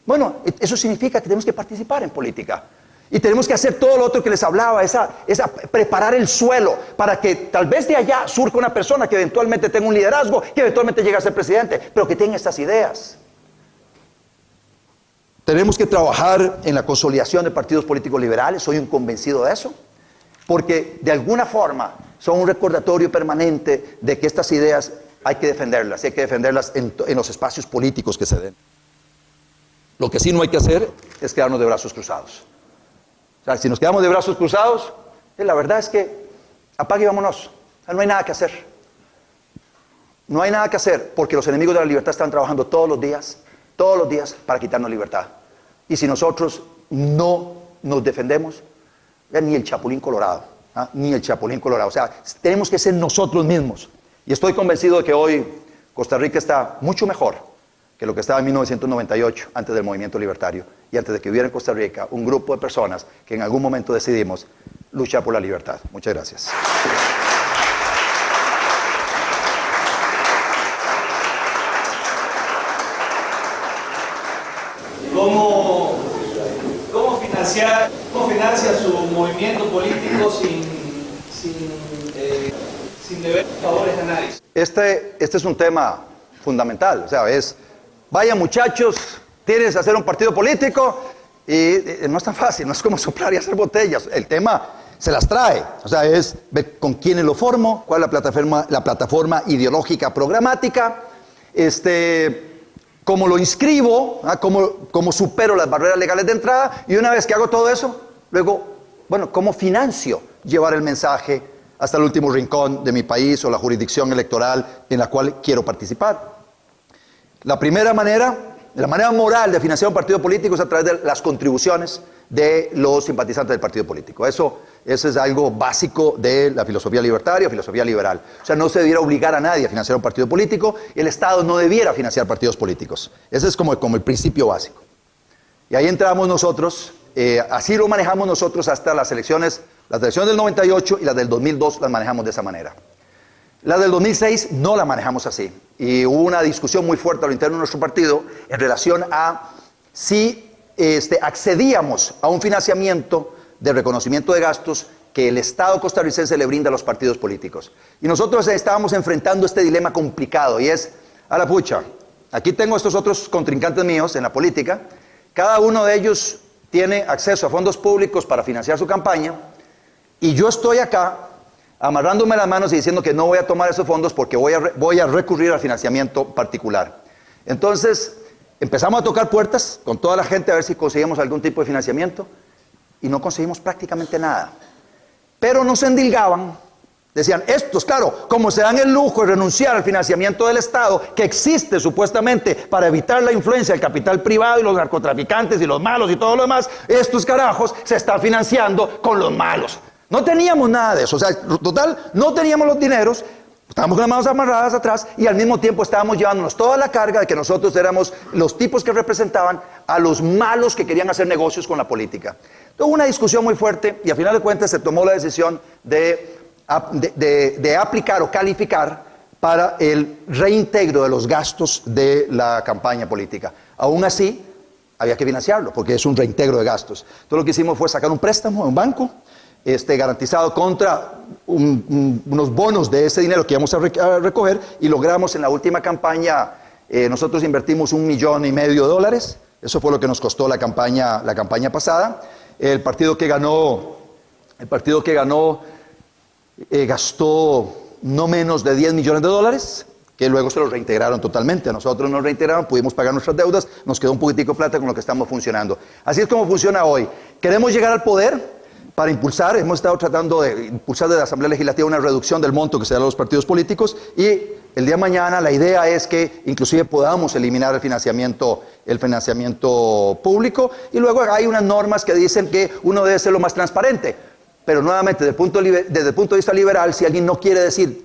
Bueno, eso significa que tenemos que participar en política. Y tenemos que hacer todo lo otro que les hablaba, preparar el suelo para que tal vez de allá surja una persona que eventualmente tenga un liderazgo, que eventualmente llegue a ser presidente, pero que tenga estas ideas. Tenemos que trabajar en la consolidación de partidos políticos liberales, soy un convencido de eso, porque de alguna forma son un recordatorio permanente de que estas ideas hay que defenderlas, y hay que defenderlas en los espacios políticos que se den. Lo que sí no hay que hacer es quedarnos de brazos cruzados. O sea, si nos quedamos de brazos cruzados, la verdad es que apague y vámonos. O sea, no hay nada que hacer. No hay nada que hacer porque los enemigos de la libertad están trabajando todos los días para quitarnos libertad. Y si nosotros no nos defendemos, ni el Chapulín Colorado, ni el Chapulín Colorado. O sea, tenemos que ser nosotros mismos. Y estoy convencido de que hoy Costa Rica está mucho mejor que lo que estaba en 1998, antes del movimiento libertario, y antes de que hubiera en Costa Rica un grupo de personas que en algún momento decidimos luchar por la libertad. Muchas gracias. ¿Cómo financia su movimiento político sin deber favores a nadie? Este es un tema fundamental, o sea, vaya muchachos, tienes que hacer un partido político y no es tan fácil, no es como soplar y hacer botellas. El tema se las trae. O sea, es ver con quiénes lo formo, cuál es la plataforma ideológica programática, cómo lo inscribo, cómo supero las barreras legales de entrada, y una vez que hago todo eso, luego, bueno, cómo financio llevar el mensaje hasta el último rincón de mi país o la jurisdicción electoral en la cual quiero participar. La primera manera, la manera moral de financiar un partido político es a través de las contribuciones de los simpatizantes del partido político. Eso es algo básico de la filosofía libertaria, filosofía liberal. O sea, no se debiera obligar a nadie a financiar un partido político, y el Estado no debiera financiar partidos políticos. Ese es como el principio básico. Y ahí entramos nosotros, así lo manejamos nosotros hasta las elecciones del 98 y las del 2002 las manejamos de esa manera. La del 2006 no la manejamos así, y hubo una discusión muy fuerte a lo interno de nuestro partido en relación a si accedíamos a un financiamiento de reconocimiento de gastos que el Estado costarricense le brinda a los partidos políticos. Y nosotros estábamos enfrentando este dilema complicado, y es, a la pucha, aquí tengo estos otros contrincantes míos en la política, cada uno de ellos tiene acceso a fondos públicos para financiar su campaña, y yo estoy acá amarrándome las manos y diciendo que no voy a tomar esos fondos porque voy a recurrir al financiamiento particular. Entonces, empezamos a tocar puertas con toda la gente a ver si conseguimos algún tipo de financiamiento, y no conseguimos prácticamente nada. Pero nos endilgaban, decían, estos, claro, como se dan el lujo de renunciar al financiamiento del Estado, que existe supuestamente para evitar la influencia del capital privado y los narcotraficantes y los malos y todo lo demás, estos carajos se están financiando con los malos. No teníamos nada de eso, o sea, total, no teníamos los dineros, estábamos con las manos amarradas atrás, y al mismo tiempo estábamos llevándonos toda la carga de que nosotros éramos los tipos que representaban a los malos que querían hacer negocios con la política. Hubo una discusión muy fuerte, y al final de cuentas se tomó la decisión de aplicar o calificar para el reintegro de los gastos de la campaña política. Aún así, había que financiarlo, porque es un reintegro de gastos. Entonces lo que hicimos fue sacar un préstamo a un banco, garantizado contra unos bonos de ese dinero que íbamos a recoger, y logramos en la última campaña, nosotros invertimos $1,5 millones, eso fue lo que nos costó la campaña pasada. El partido que ganó gastó no menos de $10 millones, que luego se los reintegraron totalmente. A nosotros nos reintegraron, pudimos pagar nuestras deudas, nos quedó un poquitico de plata con lo que estamos funcionando. Así es como funciona hoy. Queremos llegar al poder para impulsar, hemos estado tratando de impulsar desde la Asamblea Legislativa una reducción del monto que se da a los partidos políticos, y el día de mañana la idea es que inclusive podamos eliminar el financiamiento público, y luego hay unas normas que dicen que uno debe ser lo más transparente, pero nuevamente desde el punto de vista liberal, si alguien no quiere decir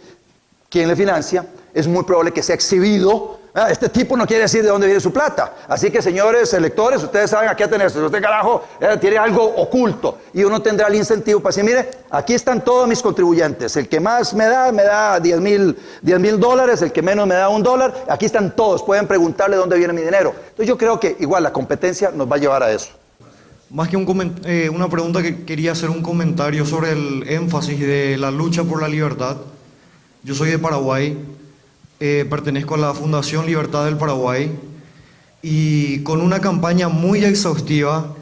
quién le financia, es muy probable que sea exhibido. Este tipo no quiere decir de dónde viene su plata. Así que, señores electores, ustedes saben a qué atenerse. Usted, carajo, tiene algo oculto, y uno tendrá el incentivo para decir, mire, aquí están todos mis contribuyentes. El que más me da $10,000, el que menos me da $1. Aquí están todos, pueden preguntarle dónde viene mi dinero. Entonces yo creo que igual la competencia nos va a llevar a eso. Más que una pregunta, que quería hacer un comentario sobre el énfasis de la lucha por la libertad. Yo soy de Paraguay. Pertenezco a la Fundación Libertad del Paraguay, y con una campaña muy exhaustiva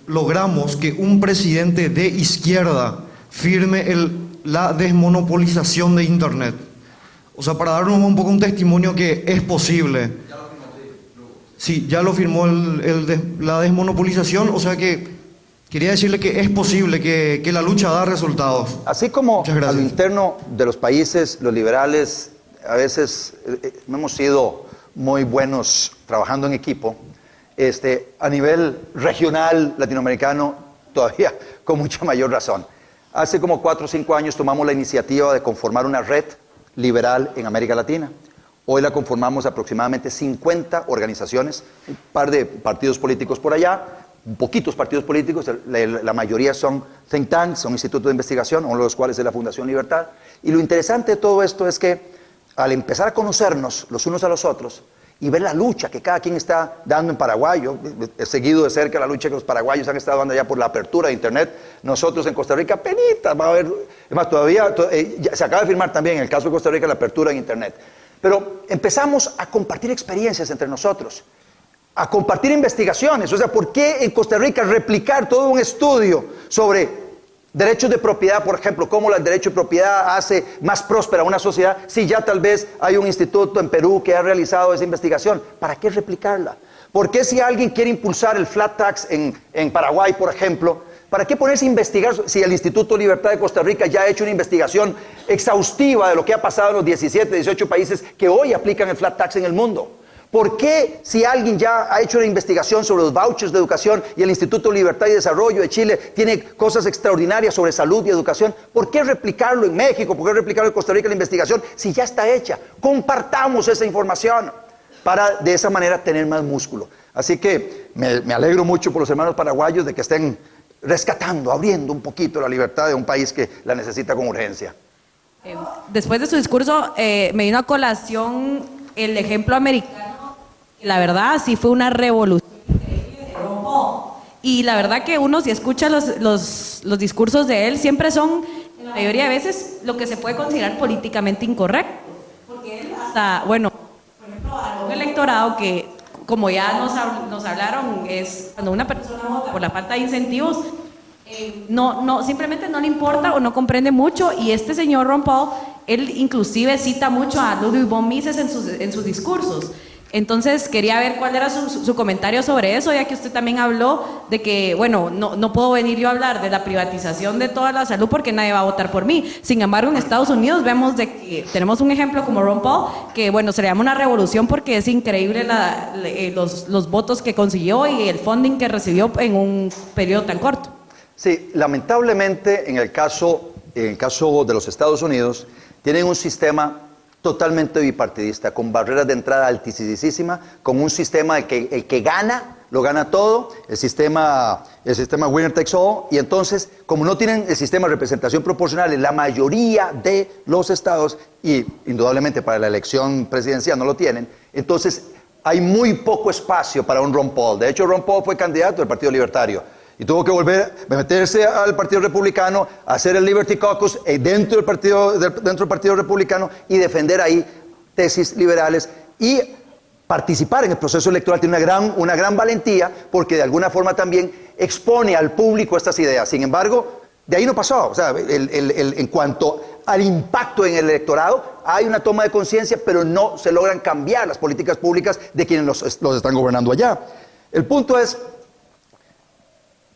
logramos que un presidente de izquierda firme la desmonopolización de Internet. O sea, para darnos un poco un testimonio que es posible. Sí, ya lo firmó la desmonopolización, o sea que quería decirle que es posible, que la lucha da resultados. Así como a lo interno de los países, los liberales, a veces no hemos sido muy buenos trabajando en equipo, a nivel regional latinoamericano, todavía con mucha mayor razón. Hace como 4 o 5 años tomamos la iniciativa de conformar una red liberal en América Latina. Hoy la conformamos aproximadamente 50 organizaciones, un par de partidos políticos por allá, poquitos partidos políticos, la mayoría son think tanks, son institutos de investigación, uno de los cuales es la Fundación Libertad. Y lo interesante de todo esto es que al empezar a conocernos los unos a los otros y ver la lucha que cada quien está dando en Paraguay, yo he seguido de cerca la lucha que los paraguayos han estado dando ya por la apertura de Internet, nosotros en Costa Rica, penitas, va a haber, además todavía se acaba de firmar también en el caso de Costa Rica la apertura en Internet. Pero empezamos a compartir experiencias entre nosotros, a compartir investigaciones. O sea, ¿por qué en Costa Rica replicar todo un estudio sobre Derechos de propiedad, por ejemplo, cómo el derecho de propiedad hace más próspera una sociedad, si ya tal vez hay un instituto en Perú que ha realizado esa investigación. ¿Para qué replicarla? ¿Por qué si alguien quiere impulsar el flat tax en Paraguay, por ejemplo, para qué ponerse a investigar si el Instituto Libertad de Costa Rica ya ha hecho una investigación exhaustiva de lo que ha pasado en los 17, 18 países que hoy aplican el flat tax en el mundo? ¿Por qué si alguien ya ha hecho una investigación sobre los vouchers de educación y el Instituto Libertad y Desarrollo de Chile tiene cosas extraordinarias sobre salud y educación? ¿Por qué replicarlo en México? ¿Por qué replicarlo en Costa Rica la investigación si ya está hecha? Compartamos esa información para de esa manera tener más músculo. Así que me alegro mucho por los hermanos paraguayos de que estén rescatando, abriendo un poquito la libertad de un país que la necesita con urgencia. Después de su discurso me vino a colación el ejemplo americano. La verdad, sí fue una revolución increíble de Ron Paul. Y la verdad que uno, si escucha los discursos de él, siempre son, en la mayoría de veces, lo que se puede considerar políticamente incorrecto. Porque él hasta, bueno, por ejemplo, a un electorado que, como ya nos hablaron, es cuando una persona vota por la falta de incentivos, simplemente no le importa o no comprende mucho. Y este señor Ron Paul, él inclusive cita mucho a Ludwig von Mises en sus discursos. Entonces quería ver cuál era su comentario sobre eso, ya que usted también habló de que, bueno, no puedo venir yo a hablar de la privatización de toda la salud porque nadie va a votar por mí. Sin embargo, en Estados Unidos vemos de que tenemos un ejemplo como Ron Paul, que bueno, se le llama una revolución porque es increíble los votos que consiguió y el funding que recibió en un periodo tan corto. Sí, lamentablemente en el caso de los Estados Unidos tienen un sistema totalmente bipartidista, con barreras de entrada altísimas, con un sistema de que el que gana, lo gana todo, el sistema winner takes all, y entonces, como no tienen el sistema de representación proporcional en la mayoría de los estados, y indudablemente para la elección presidencial no lo tienen, entonces hay muy poco espacio para un Ron Paul. De hecho, Ron Paul fue candidato del Partido Libertario, y tuvo que volver a meterse al Partido Republicano, hacer el Liberty Caucus dentro del Partido Republicano y defender ahí tesis liberales y participar en el proceso electoral. Tiene una gran valentía porque de alguna forma también expone al público estas ideas. Sin embargo, de ahí no pasó. O sea, en cuanto al impacto en el electorado, hay una toma de conciencia, pero no se logran cambiar las políticas públicas de quienes los están gobernando allá. El punto es...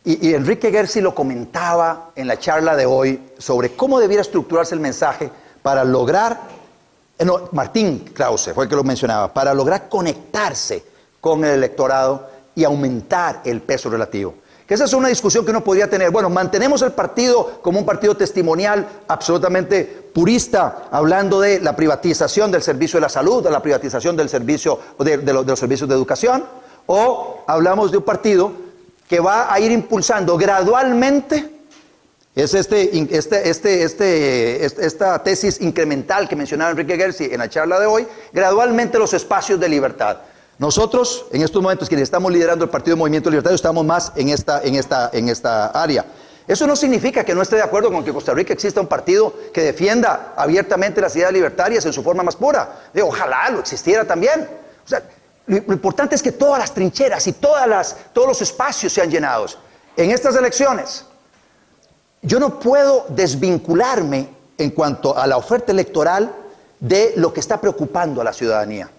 Y Enrique Gersi lo comentaba en la charla de hoy sobre cómo debiera estructurarse el mensaje para lograr, Martín Krause fue el que lo mencionaba, para lograr conectarse con el electorado y aumentar el peso relativo. Que esa es una discusión que uno podría tener. Bueno, mantenemos el partido como un partido testimonial, absolutamente purista, hablando de la privatización del servicio de la salud, de la privatización del servicio, de los servicios de educación, o hablamos de un partido que va a ir impulsando gradualmente, es esta tesis incremental que mencionaba Enrique Gersi en la charla de hoy, gradualmente los espacios de libertad. Nosotros, en estos momentos, quienes estamos liderando el Partido Movimiento Libertario, estamos más en esta área. Eso no significa que no esté de acuerdo con que en Costa Rica exista un partido que defienda abiertamente las ideas libertarias en su forma más pura. Ojalá lo existiera también. O sea, lo importante es que todas las trincheras y todos los espacios sean llenados. En estas elecciones, yo no puedo desvincularme en cuanto a la oferta electoral de lo que está preocupando a la ciudadanía.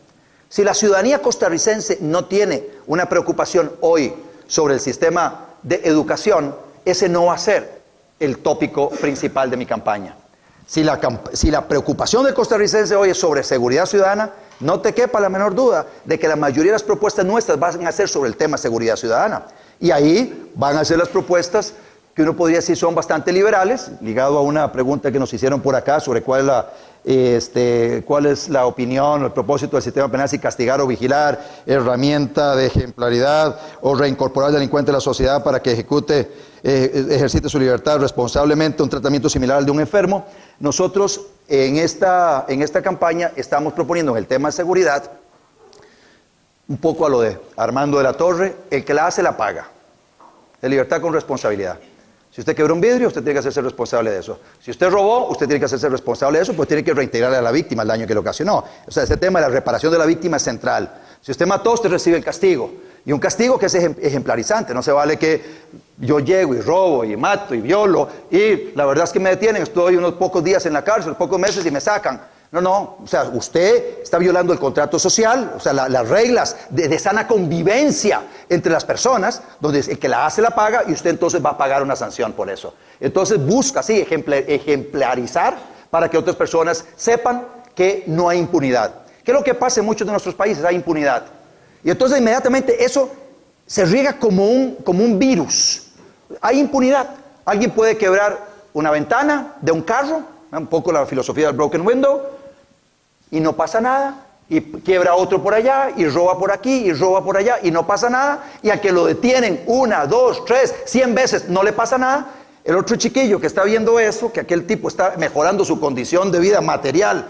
Si la ciudadanía costarricense no tiene una preocupación hoy sobre el sistema de educación, ese no va a ser el tópico principal de mi campaña. Si la preocupación del costarricense hoy es sobre seguridad ciudadana, no te quepa la menor duda de que la mayoría de las propuestas nuestras van a ser sobre el tema seguridad ciudadana. Y ahí van a ser las propuestas que uno podría decir son bastante liberales, ligado a una pregunta que nos hicieron por acá sobre cuál es la opinión o el propósito del sistema penal, si castigar o vigilar, herramienta de ejemplaridad o reincorporar al delincuente a la sociedad para que ejercite su libertad responsablemente, un tratamiento similar al de un enfermo. Nosotros en esta campaña estamos proponiendo en el tema de seguridad un poco a lo de Armando de la Torre, el que la hace la paga, de libertad con responsabilidad. Si usted quebró un vidrio, usted tiene que hacerse responsable de eso. Si usted robó, usted tiene que hacerse responsable de eso, pues tiene que reintegrarle a la víctima el daño que le ocasionó. O sea, ese tema de la reparación de la víctima es central. Si usted mató, usted recibe el castigo. Y un castigo que es ejemplarizante. No se vale que yo llego y robo y mato y violo y la verdad es que me detienen, estoy unos pocos días en la cárcel, pocos meses y me sacan. No, o sea, usted está violando el contrato social, o sea, las reglas de sana convivencia entre las personas, donde el que la hace la paga y usted entonces va a pagar una sanción por eso. Entonces busca así ejemplarizar para que otras personas sepan que no hay impunidad. ¿Qué es lo que pasa en muchos de nuestros países? Hay impunidad. Y entonces inmediatamente eso se riega como un virus. Hay impunidad. Alguien puede quebrar una ventana de un carro, un poco la filosofía del broken window, y no pasa nada, y quiebra otro por allá, y roba por aquí, y roba por allá, y no pasa nada, y a que lo detienen 1, 2, 3, 100 veces, no le pasa nada. El otro chiquillo que está viendo eso, que aquel tipo está mejorando su condición de vida material,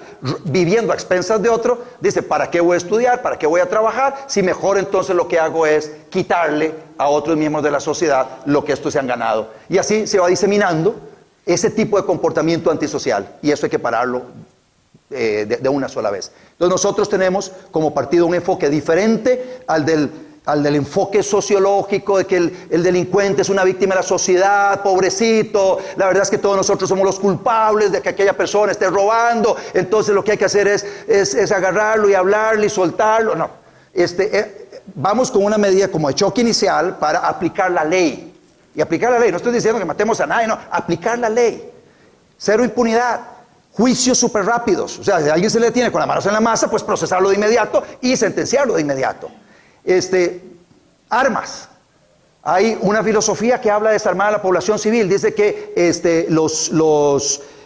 viviendo a expensas de otro, dice, ¿para qué voy a estudiar? ¿Para qué voy a trabajar? Si mejor entonces lo que hago es quitarle a otros miembros de la sociedad lo que estos se han ganado. Y así se va diseminando ese tipo de comportamiento antisocial, y eso hay que pararlo de una sola vez. Entonces nosotros tenemos como partido un enfoque diferente al del enfoque sociológico de que el delincuente es una víctima de la sociedad, pobrecito, la verdad es que todos nosotros somos los culpables de que aquella persona esté robando, entonces lo que hay que hacer es agarrarlo y hablarle y soltarlo. No, vamos con una medida como de choque inicial para aplicar la ley. Y aplicar la ley, no estoy diciendo que matemos a nadie, no, aplicar la ley. Cero impunidad. Juicios súper rápidos, o sea, si a alguien se le detiene con las manos en la masa, pues procesarlo de inmediato y sentenciarlo de inmediato. Armas. Hay una filosofía que habla de desarmar a la población civil, dice que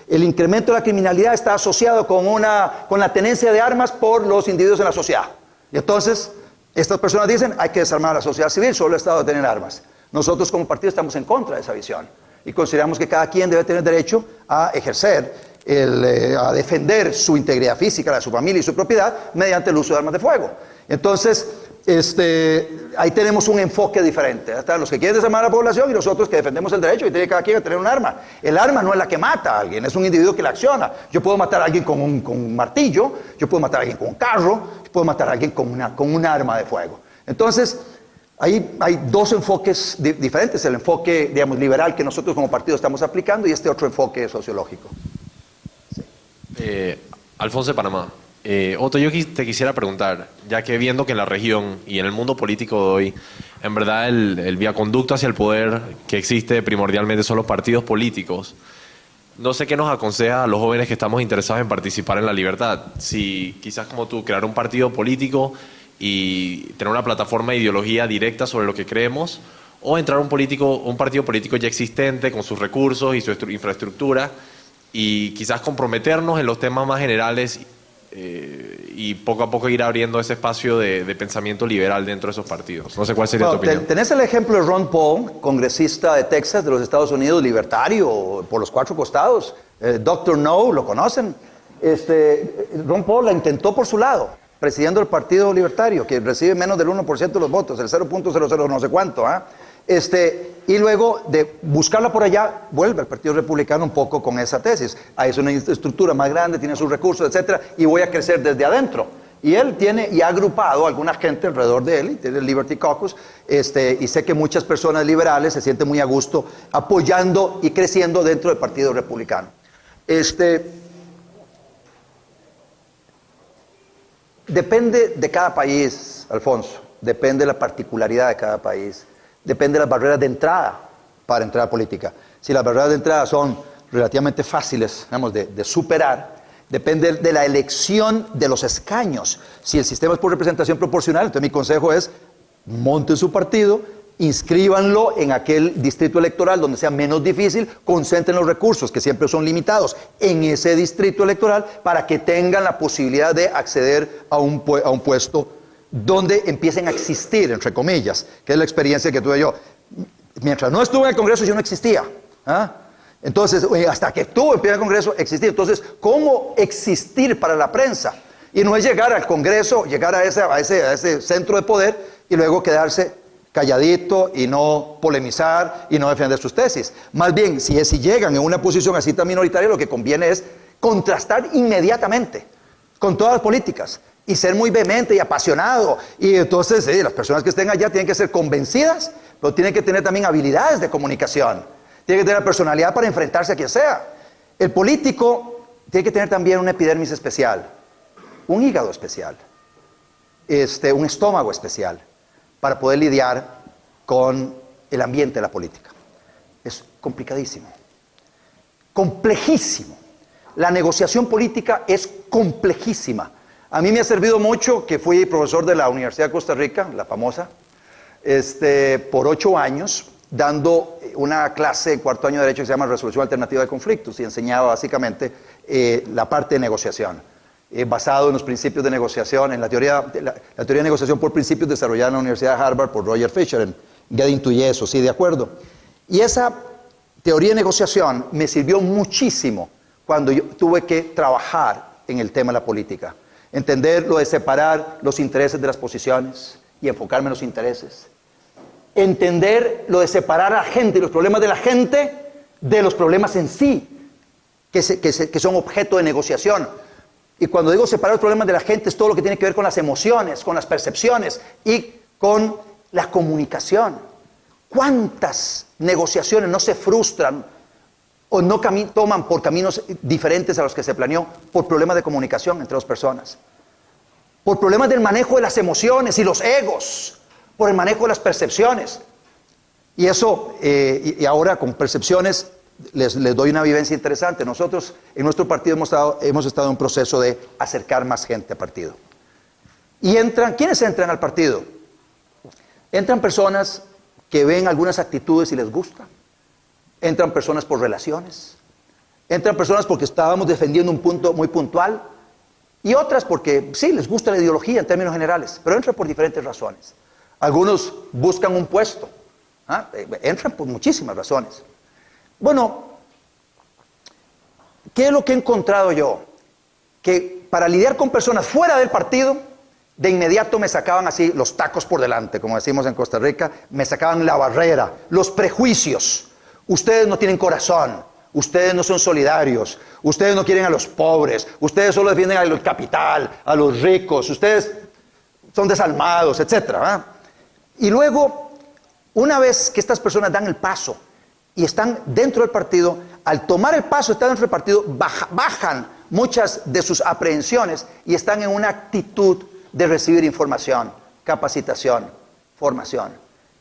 el incremento de la criminalidad está asociado con la tenencia de armas por los individuos en la sociedad. Y entonces, estas personas dicen, hay que desarmar a la sociedad civil, solo el Estado debe tener armas. Nosotros como partido estamos en contra de esa visión y consideramos que cada quien debe tener derecho a ejercer a defender su integridad física, la de su familia y su propiedad mediante el uso de armas de fuego. Entonces, ahí tenemos un enfoque diferente. Están los que quieren desarmar a la población y nosotros que defendemos el derecho y tiene cada quien a tener un arma. El arma no es la que mata a alguien, es un individuo que la acciona. Yo puedo matar a alguien con un martillo, yo puedo matar a alguien con un carro, yo puedo matar a alguien con un arma de fuego. Entonces, hay dos enfoques diferentes, el enfoque, digamos, liberal que nosotros como partido estamos aplicando y este otro enfoque sociológico. Alfonso de Panamá. Otto, yo te quisiera preguntar, ya que viendo que en la región y en el mundo político de hoy, en verdad el viaconducto hacia el poder que existe primordialmente son los partidos políticos, no sé qué nos aconseja a los jóvenes que estamos interesados en participar en la libertad. Si quizás como tú, crear un partido político y tener una plataforma de ideología directa sobre lo que creemos, o entrar a un partido político ya existente con sus recursos y su infraestructura, y quizás comprometernos en los temas más generales y poco a poco ir abriendo ese espacio de pensamiento liberal dentro de esos partidos. No sé cuál sería tu opinión. Tenés el ejemplo de Ron Paul, congresista de Texas, de los Estados Unidos, libertario, por los cuatro costados. Dr. No, lo conocen. Ron Paul la intentó por su lado, presidiendo el Partido Libertario, que recibe menos del 1% de los votos, el 0.00 no sé cuánto, y luego de buscarla por allá, vuelve al Partido Republicano un poco con esa tesis. Es una estructura más grande, tiene sus recursos, etcétera, y voy a crecer desde adentro. Y él tiene y ha agrupado a alguna gente alrededor de él, tiene el Liberty Caucus, y sé que muchas personas liberales se sienten muy a gusto apoyando y creciendo dentro del Partido Republicano. Depende de cada país, Alfonso, depende de la particularidad de cada país. Depende de las barreras de entrada para entrar a política. Si las barreras de entrada son relativamente fáciles, digamos, de superar, depende de la elección de los escaños. Si el sistema es por representación proporcional, entonces mi consejo es, monten su partido, inscríbanlo en aquel distrito electoral donde sea menos difícil, concentren los recursos, que siempre son limitados, en ese distrito electoral para que tengan la posibilidad de acceder a un puesto donde empiecen a existir, entre comillas, que es la experiencia que tuve yo. Mientras no estuve en el Congreso, yo no existía. Entonces, hasta que estuve en el Congreso, existía. Entonces, ¿cómo existir para la prensa? Y no es llegar al Congreso, llegar a ese centro de poder y luego quedarse calladito y no polemizar y no defender sus tesis. Más bien, si llegan en una posición así tan minoritaria, lo que conviene es contrastar inmediatamente con todas las políticas y ser muy vehemente y apasionado. Y entonces las personas que estén allá tienen que ser convencidas pero tiene que tener también habilidades de comunicación. Tiene que tener la personalidad para enfrentarse a quien sea. El político tiene que tener también una epidermis especial, un hígado especial, un estómago especial, para poder lidiar con el ambiente de la política. Es complicadísimo, complejísimo. La negociación política es complejísima. A mí me ha servido mucho que fui profesor de la Universidad de Costa Rica, la famosa, por 8 años, dando una clase en cuarto año de Derecho que se llama Resolución Alternativa de Conflictos, y enseñaba básicamente la parte de negociación, basado en los principios de negociación, en la teoría de negociación por principios desarrollada en la Universidad de Harvard por Roger Fisher, en Getting to Yes, sí, de acuerdo. Y esa teoría de negociación me sirvió muchísimo cuando yo tuve que trabajar en el tema de la política. Entender lo de separar los intereses de las posiciones y enfocarme en los intereses. Entender lo de separar a la gente y los problemas de la gente de los problemas en sí, que son objeto de negociación. Y cuando digo separar los problemas de la gente es todo lo que tiene que ver con las emociones, con las percepciones y con la comunicación. ¿Cuántas negociaciones no se frustran o no toman por caminos diferentes a los que se planeó por problemas de comunicación entre dos personas? Por problemas del manejo de las emociones y los egos, por el manejo de las percepciones. Y eso, y ahora con percepciones, les doy una vivencia interesante. Nosotros en nuestro partido hemos estado en un proceso de acercar más gente al partido. Y ¿quiénes entran al partido? Entran personas que ven algunas actitudes y les gusta. Entran personas por relaciones. Entran personas porque estábamos defendiendo un punto muy puntual. Y otras porque sí, les gusta la ideología en términos generales, pero entran por diferentes razones. Algunos buscan un puesto. Entran por muchísimas razones. Bueno, ¿qué es lo que he encontrado yo? Que para lidiar con personas fuera del partido, de inmediato me sacaban así los tacos por delante, como decimos en Costa Rica, me sacaban la barrera, los prejuicios. Ustedes no tienen corazón, ustedes no son solidarios, ustedes no quieren a los pobres, ustedes solo defienden al capital, a los ricos, ustedes son desalmados, etc. Y luego, una vez que estas personas dan el paso y están dentro del partido, al tomar el paso, estar dentro del partido, bajan muchas de sus aprehensiones y están en una actitud de recibir información, capacitación, formación.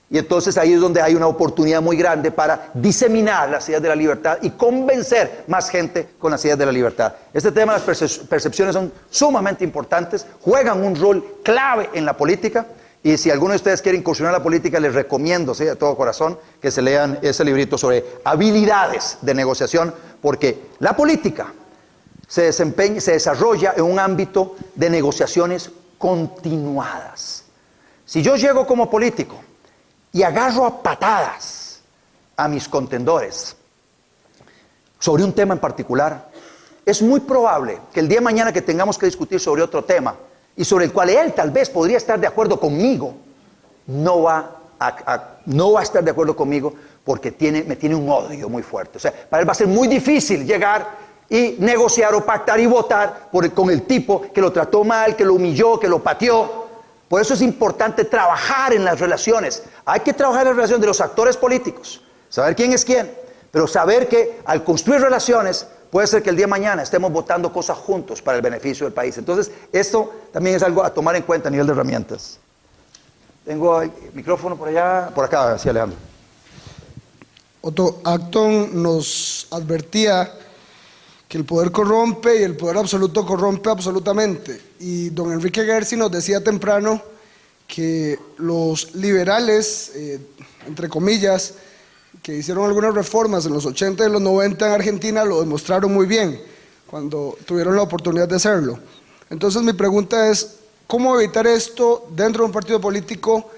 Y entonces ahí es donde hay una oportunidad muy grande para diseminar las ideas de la libertad y convencer más gente con las ideas de la libertad. Este tema de las percepciones son sumamente importantes, juegan un rol clave en la política. Y si alguno de ustedes quiere incursionar en la política, les recomiendo, ¿sí?, de todo corazón, que se lean ese librito sobre habilidades de negociación, porque la política se desarrolla en un ámbito de negociaciones continuadas. Si yo llego como político y agarro a patadas a mis contendores sobre un tema en particular, es muy probable que el día de mañana que tengamos que discutir sobre otro tema, y sobre el cual él tal vez podría estar de acuerdo conmigo, no va a estar de acuerdo conmigo porque me tiene un odio muy fuerte. O sea, para él va a ser muy difícil llegar y negociar o pactar y votar con el tipo que lo trató mal, que lo humilló, que lo pateó. Por eso es importante trabajar en las relaciones. Hay que trabajar en las relaciones de los actores políticos, saber quién es quién, pero saber que al construir relaciones puede ser que el día de mañana estemos votando cosas juntos para el beneficio del país. Entonces, esto también es algo a tomar en cuenta a nivel de herramientas. Tengo el micrófono por allá, por acá, sí, Alejandro. Otto Acton nos advertía que el poder corrompe y el poder absoluto corrompe absolutamente. Y don Enrique Gersi nos decía temprano que los liberales, entre comillas, que hicieron algunas reformas en los 80 y los 90 en Argentina, lo demostraron muy bien cuando tuvieron la oportunidad de hacerlo. Entonces mi pregunta es, ¿cómo evitar esto dentro de un partido político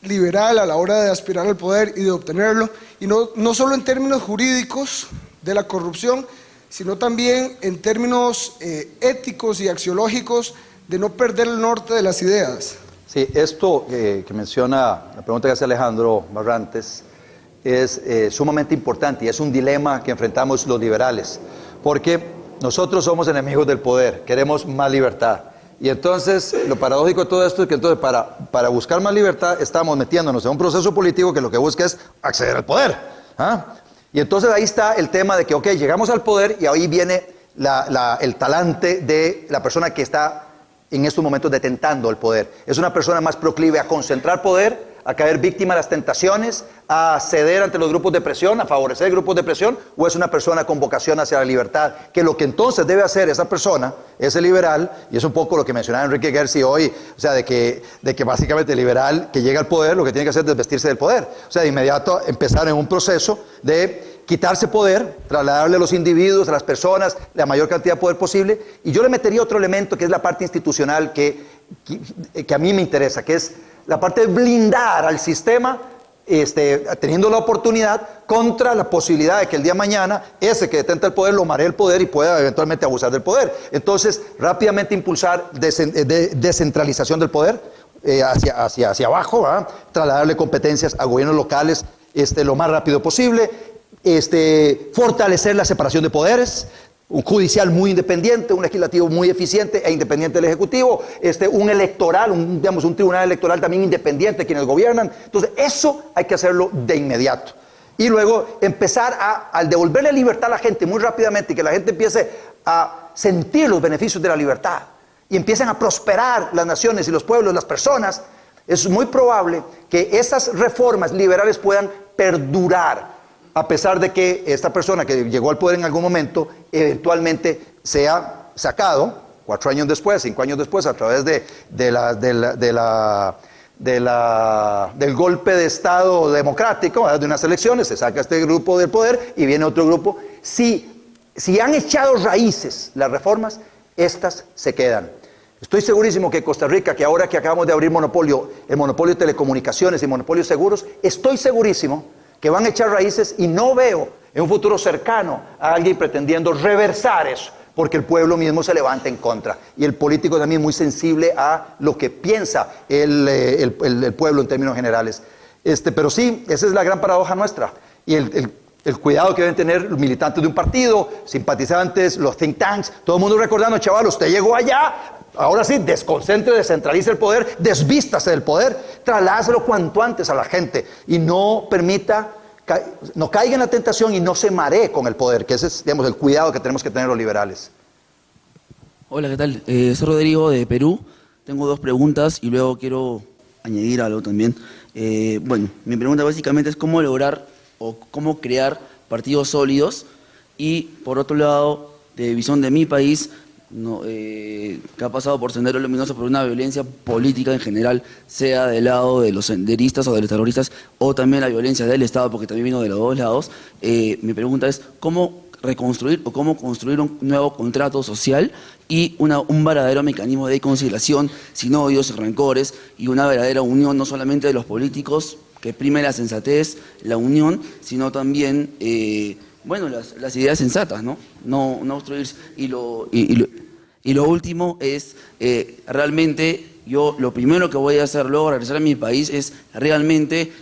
liberal a la hora de aspirar al poder y de obtenerlo? Y no solo en términos jurídicos de la corrupción, sino también en términos éticos y axiológicos de no perder el norte de las ideas. Sí, esto que menciona, la pregunta que hace Alejandro Barrantes, es sumamente importante y es un dilema que enfrentamos los liberales, porque nosotros somos enemigos del poder, queremos más libertad, Y entonces, lo paradójico de todo esto es que entonces para buscar más libertad estamos metiéndonos en un proceso político que lo que busca es acceder al poder. ¿Ah? Y entonces ahí está el tema de que, ok, llegamos al poder y ahí viene el talante de la persona que está en estos momentos detentando el poder. Es una persona más proclive a concentrar poder, a caer víctima de las tentaciones, a ceder ante los grupos de presión, a favorecer grupos de presión, o es una persona con vocación hacia la libertad, que lo que entonces debe hacer esa persona, ese liberal, y es un poco lo que mencionaba Enrique Gersi hoy, o sea, de que básicamente el liberal que llega al poder, lo que tiene que hacer es desvestirse del poder, o sea, de inmediato empezar en un proceso de quitarse poder, trasladarle a los individuos, a las personas, la mayor cantidad de poder posible, y yo le metería otro elemento que es la parte institucional que a mí me interesa, que es la parte de blindar al sistema, teniendo la oportunidad contra la posibilidad de que el día de mañana ese que detenta el poder lo maree el poder y pueda eventualmente abusar del poder. Entonces, rápidamente impulsar descentralización del poder hacia abajo, ¿verdad? Trasladarle competencias a gobiernos locales lo más rápido posible, fortalecer la separación de poderes, un judicial muy independiente, un legislativo muy eficiente e independiente del ejecutivo, un electoral, un tribunal electoral también independiente de quienes gobiernan. Entonces, eso hay que hacerlo de inmediato. Y luego empezar al devolverle libertad a la gente muy rápidamente y que la gente empiece a sentir los beneficios de la libertad y empiecen a prosperar las naciones y los pueblos, las personas, es muy probable que esas reformas liberales puedan perdurar, a pesar de que esta persona que llegó al poder en algún momento eventualmente sea sacado 4 años después, 5 años después, a través del golpe de Estado democrático, de unas elecciones, se saca este grupo del poder y viene otro grupo. Si han echado raíces las reformas, estas se quedan. Estoy segurísimo que Costa Rica, que ahora que acabamos de abrir el monopolio de telecomunicaciones y monopolios seguros, estoy segurísimo que van a echar raíces y no veo en un futuro cercano a alguien pretendiendo reversar eso, porque el pueblo mismo se levanta en contra. Y el político también es muy sensible a lo que piensa el pueblo en términos generales. Pero sí, esa es la gran paradoja nuestra. Y el cuidado que deben tener los militantes de un partido, simpatizantes, los think tanks, todo el mundo recordando, chaval, usted llegó allá, ahora sí, desconcentre, descentralice el poder, desvístase del poder, trasládaselo cuanto antes a la gente y no permita, no caiga en la tentación y no se maree con el poder, que ese es, digamos, el cuidado que tenemos que tener los liberales. Hola, ¿qué tal? Soy Rodrigo de Perú. Tengo 2 preguntas y luego quiero añadir algo también. Bueno, mi pregunta básicamente es cómo lograr o cómo crear partidos sólidos y, por otro lado, de visión de mi país, que ha pasado por sendero luminoso por una violencia política en general, sea del lado de los senderistas o de los terroristas, o también la violencia del Estado, porque también vino de los 2 lados. Mi pregunta es, ¿cómo reconstruir o cómo construir un nuevo contrato social y un verdadero mecanismo de conciliación sin odios y rencores y una verdadera unión no solamente de los políticos, que prime la sensatez, la unión, sino también las ideas sensatas, ¿no? No obstruirse. Y lo último es, realmente, yo lo primero que voy a hacer luego, regresar a mi país, es realmente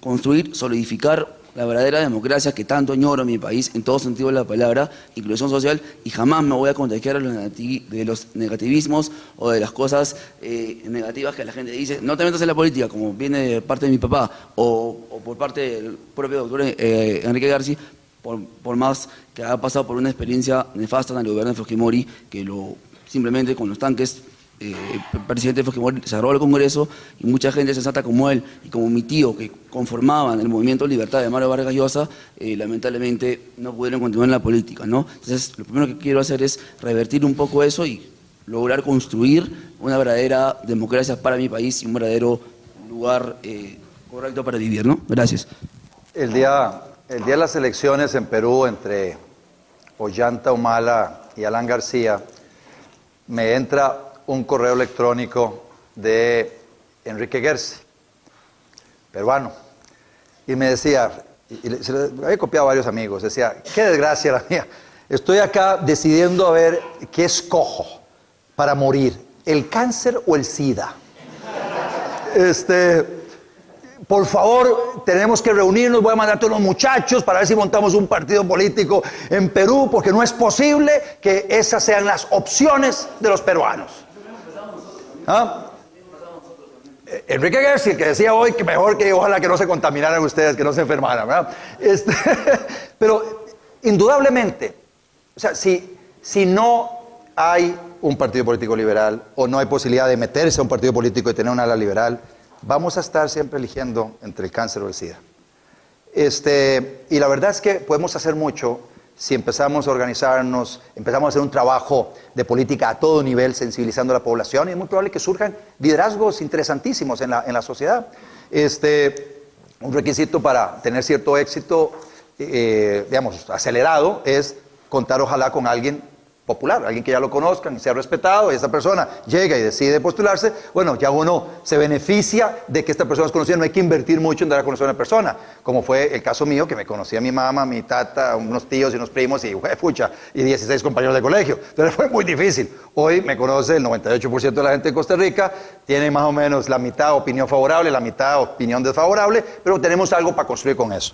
construir, solidificar la verdadera democracia que tanto añoro en mi país, en todo sentido de la palabra, inclusión social, y jamás me voy a contagiar de los negativismos o de las cosas negativas que la gente dice. No te metas en la política, como viene de parte de mi papá, o por parte del propio doctor Enrique Gersi, por más que ha pasado por una experiencia nefasta en el gobierno de Fujimori, que simplemente con los tanques, el presidente Fujimori cerró el Congreso y mucha gente sensata como él y como mi tío, que conformaban el movimiento Libertad de Mario Vargas Llosa, lamentablemente no pudieron continuar en la política, ¿no? Entonces, lo primero que quiero hacer es revertir un poco eso y lograr construir una verdadera democracia para mi país y un verdadero lugar correcto para vivir, ¿no? Gracias. El día de las elecciones en Perú entre Ollanta Humala y Alan García, me entra un correo electrónico de Enrique Gersi, peruano, y me decía, se lo había copiado a varios amigos, decía, qué desgracia la mía, estoy acá decidiendo a ver qué escojo para morir, el cáncer o el SIDA. Por favor, tenemos que reunirnos, voy a mandar a todos los muchachos para ver si montamos un partido político en Perú, porque no es posible que esas sean las opciones de los peruanos. ¿Ah? Enrique Gersi, el que decía hoy que mejor que ojalá que no se contaminaran ustedes, que no se enfermaran, ¿verdad? Pero indudablemente, o sea, si no hay un partido político liberal o no hay posibilidad de meterse a un partido político y tener una ala liberal, vamos a estar siempre eligiendo entre el cáncer o el SIDA. Y la verdad es que podemos hacer mucho si empezamos a organizarnos, empezamos a hacer un trabajo de política a todo nivel, sensibilizando a la población, y es muy probable que surjan liderazgos interesantísimos en la sociedad. Un requisito para tener cierto éxito, digamos, acelerado, es contar ojalá con alguien popular, alguien que ya lo conozcan y sea respetado, y esa persona llega y decide postularse, bueno, ya uno se beneficia de que esta persona es conocida, no hay que invertir mucho en dar a conocer a una persona, como fue el caso mío, que me conocía mi mamá, mi tata, unos tíos y unos primos, y pucha, y 16 compañeros de colegio, entonces fue muy difícil. Hoy me conoce el 98% de la gente de Costa Rica, tiene más o menos la mitad opinión favorable, la mitad opinión desfavorable, pero tenemos algo para construir con eso.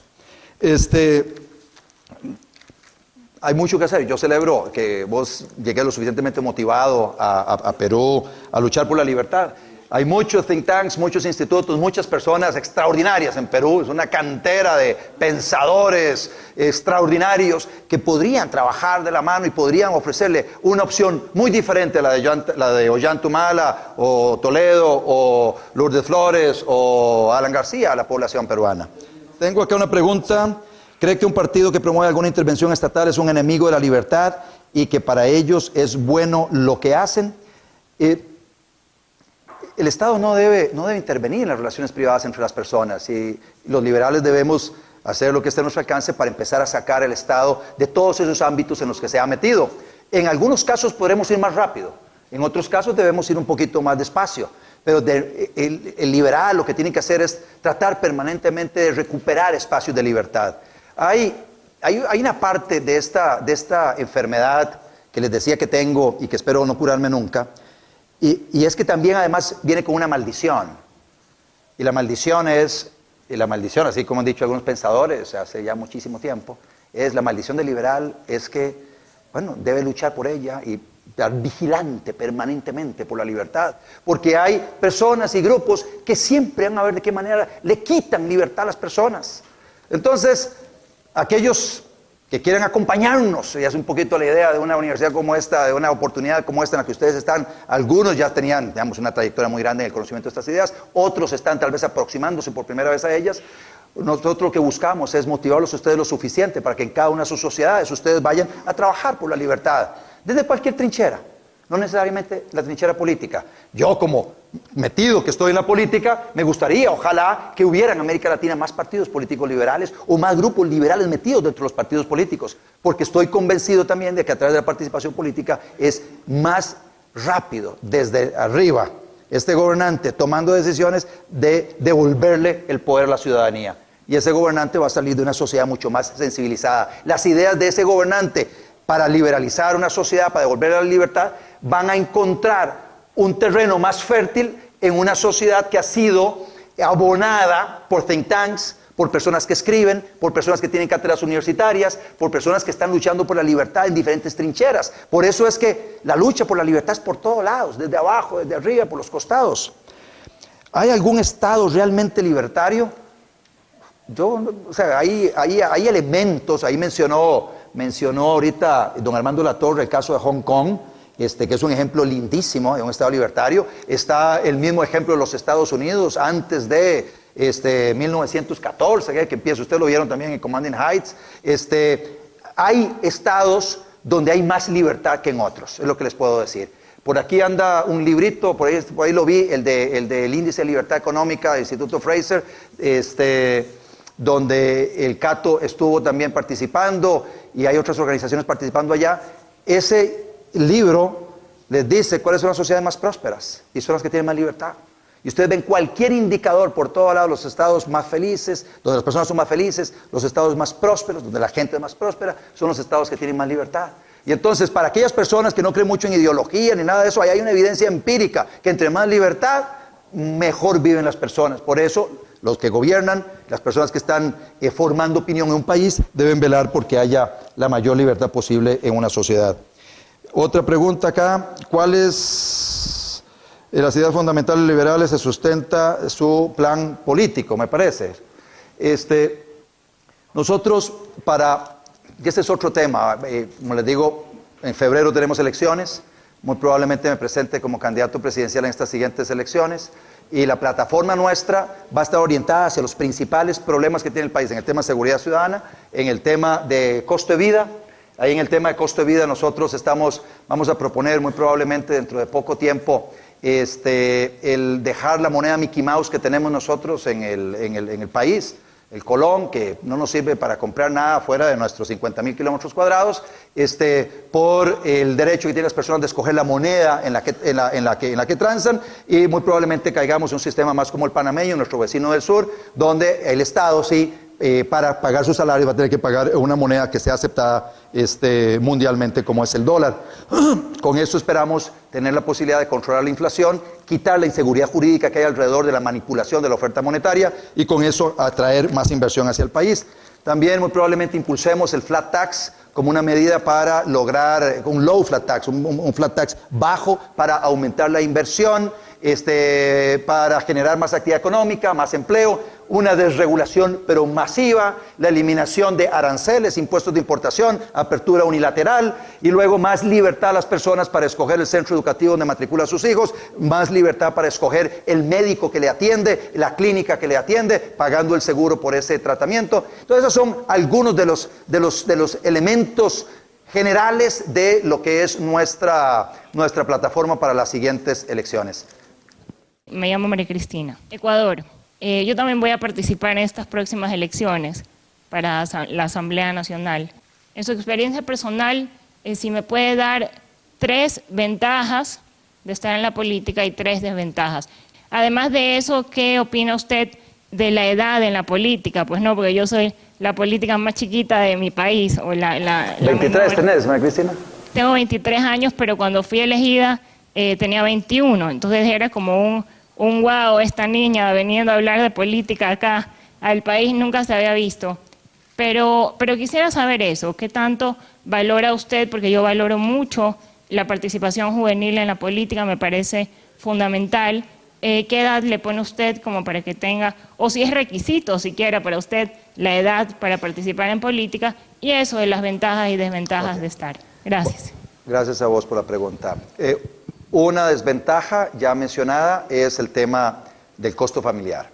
Hay mucho que hacer. Yo celebro que vos llegues lo suficientemente motivado a Perú a luchar por la libertad. Hay muchos think tanks, muchos institutos, muchas personas extraordinarias en Perú. Es una cantera de pensadores extraordinarios que podrían trabajar de la mano y podrían ofrecerle una opción muy diferente a la de Ollantumala o Toledo o Lourdes Flores o Alan García a la población peruana. Tengo acá una pregunta. ¿Cree que un partido que promueve alguna intervención estatal es un enemigo de la libertad y que para ellos es bueno lo que hacen? El Estado no debe intervenir en las relaciones privadas entre las personas, y los liberales debemos hacer lo que esté a nuestro alcance para empezar a sacar al Estado de todos esos ámbitos en los que se ha metido. En algunos casos podremos ir más rápido, en otros casos debemos ir un poquito más despacio. Pero el liberal lo que tiene que hacer es tratar permanentemente de recuperar espacios de libertad. Hay una parte de esta enfermedad que les decía que tengo y que espero no curarme nunca, y es que también además viene con una maldición. Y la maldición, así como han dicho algunos pensadores hace ya muchísimo tiempo, es la maldición del liberal, es que, bueno, debe luchar por ella y estar vigilante permanentemente por la libertad, porque hay personas y grupos que siempre van a ver de qué manera le quitan libertad a las personas. Entonces, aquellos que quieren acompañarnos, y es un poquito la idea de una universidad como esta, de una oportunidad como esta en la que ustedes están, algunos ya tenían, digamos, una trayectoria muy grande en el conocimiento de estas ideas, otros están tal vez aproximándose por primera vez a ellas. Nosotros lo que buscamos es motivarlos a ustedes lo suficiente para que en cada una de sus sociedades ustedes vayan a trabajar por la libertad, desde cualquier trinchera, no necesariamente la trinchera política. Yo, como metido que estoy en la política, me gustaría, ojalá, que hubiera en América Latina más partidos políticos liberales o más grupos liberales metidos dentro de los partidos políticos, porque estoy convencido también de que a través de la participación política es más rápido desde arriba este gobernante tomando decisiones de devolverle el poder a la ciudadanía. Y ese gobernante va a salir de una sociedad mucho más sensibilizada. Las ideas de ese gobernante para liberalizar una sociedad, para devolverle la libertad, van a encontrar un terreno más fértil en una sociedad que ha sido abonada por think tanks, por personas que escriben, por personas que tienen cátedras universitarias, por personas que están luchando por la libertad en diferentes trincheras. Por eso es que la lucha por la libertad es por todos lados, desde abajo, desde arriba, por los costados. ¿Hay algún Estado realmente libertario? O sea, hay elementos, ahí mencionó ahorita don Armando Latorre el caso de Hong Kong, que es un ejemplo lindísimo de un Estado libertario. Está el mismo ejemplo de los Estados Unidos antes de 1914, que empieza, ustedes lo vieron también en Commanding Heights. Hay estados donde hay más libertad que en otros, es lo que les puedo decir. Por aquí anda un librito, por ahí lo vi, el del Índice de Libertad Económica del Instituto Fraser, donde el Cato estuvo también participando y hay otras organizaciones participando allá. Ese libro les dice cuáles son las sociedades más prósperas y son las que tienen más libertad. Y ustedes ven cualquier indicador por todos lados, los estados más felices, donde las personas son más felices, los estados más prósperos, donde la gente es más próspera, son los estados que tienen más libertad. Y entonces, para aquellas personas que no creen mucho en ideología ni nada de eso, ahí hay una evidencia empírica que entre más libertad, mejor viven las personas. Por eso, los que gobiernan, las personas que están formando opinión en un país, deben velar porque haya la mayor libertad posible en una sociedad. Otra pregunta acá, ¿cuál es En las ideas fundamentales liberales se sustenta su plan político, me parece. Nosotros y este es otro tema, como les digo, en febrero tenemos elecciones, muy probablemente me presente como candidato presidencial en estas siguientes elecciones, y la plataforma nuestra va a estar orientada hacia los principales problemas que tiene el país, en el tema de seguridad ciudadana, en el tema de costo de vida. Ahí en el tema de costo de vida nosotros vamos a proponer muy probablemente dentro de poco tiempo el dejar la moneda Mickey Mouse que tenemos nosotros en el país, el colón, que no nos sirve para comprar nada fuera de nuestros 50,000 kilómetros cuadrados, por el derecho que tienen las personas de escoger la moneda en la que transan, y muy probablemente caigamos en un sistema más como el panameño, nuestro vecino del sur, donde el Estado sí, para pagar su salario va a tener que pagar una moneda que sea aceptada mundialmente como es el dólar. Con eso esperamos tener la posibilidad de controlar la inflación, quitar la inseguridad jurídica que hay alrededor de la manipulación de la oferta monetaria y con eso atraer más inversión hacia el país. También muy probablemente impulsemos el flat tax como una medida para lograr un low flat tax, un flat tax bajo para aumentar la inversión, para generar más actividad económica, más empleo, una desregulación pero masiva, la eliminación de aranceles, impuestos de importación, apertura unilateral y luego más libertad a las personas para escoger el centro educativo donde matricula a sus hijos, más libertad para escoger el médico que le atiende, la clínica que le atiende, pagando el seguro por ese tratamiento. Entonces esos son algunos de los elementos generales de lo que es nuestra plataforma para las siguientes elecciones. Me llamo María Cristina, Ecuador. Yo también voy a participar en estas próximas elecciones para la Asamblea Nacional. En su experiencia personal, si me puede dar 3 ventajas de estar en la política y 3 desventajas. Además de eso, ¿qué opina usted de la edad en la política? Pues no, porque yo soy la política más chiquita de mi país. O la 23 tenés, María Cristina. Tengo 23 años, pero cuando fui elegida tenía 21, entonces era como un wow, esta niña veniendo a hablar de política acá al país, nunca se había visto. Pero quisiera saber eso, ¿qué tanto valora usted? Porque yo valoro mucho la participación juvenil en la política, me parece fundamental. ¿Qué edad le pone usted como para que tenga, o si es requisito siquiera para usted, la edad para participar en política? Y eso de las ventajas y desventajas de estar. Gracias. Gracias a vos por la pregunta. Una desventaja ya mencionada es el tema del costo familiar.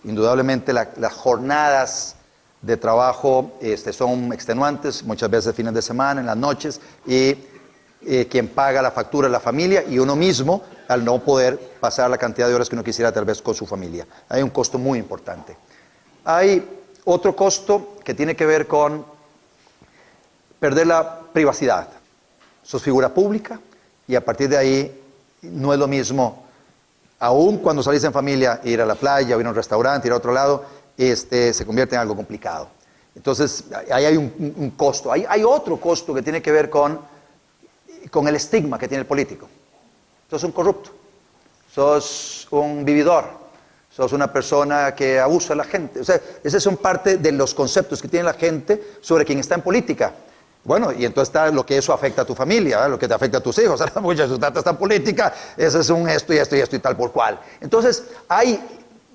Indudablemente las jornadas de trabajo son extenuantes, muchas veces fines de semana, en las noches, y quien paga la factura es la familia y uno mismo al no poder pasar la cantidad de horas que uno quisiera tal vez con su familia. Hay un costo muy importante. Hay otro costo que tiene que ver con perder la privacidad. Sos figura pública y a partir de ahí no es lo mismo, aún cuando salís en familia, ir a la playa, o ir a un restaurante, ir a otro lado, se convierte en algo complicado. Entonces, ahí hay un costo. Hay otro costo que tiene que ver con el estigma que tiene el político. Sos un corrupto, sos un vividor, sos una persona que abusa a la gente. O sea, esos son parte de los conceptos que tiene la gente sobre quien está en política. Bueno, y entonces está lo que eso afecta a tu familia, ¿verdad? Lo que te afecta a tus hijos. Mucha su tata está en política, eso es un esto y tal por cual. Entonces, hay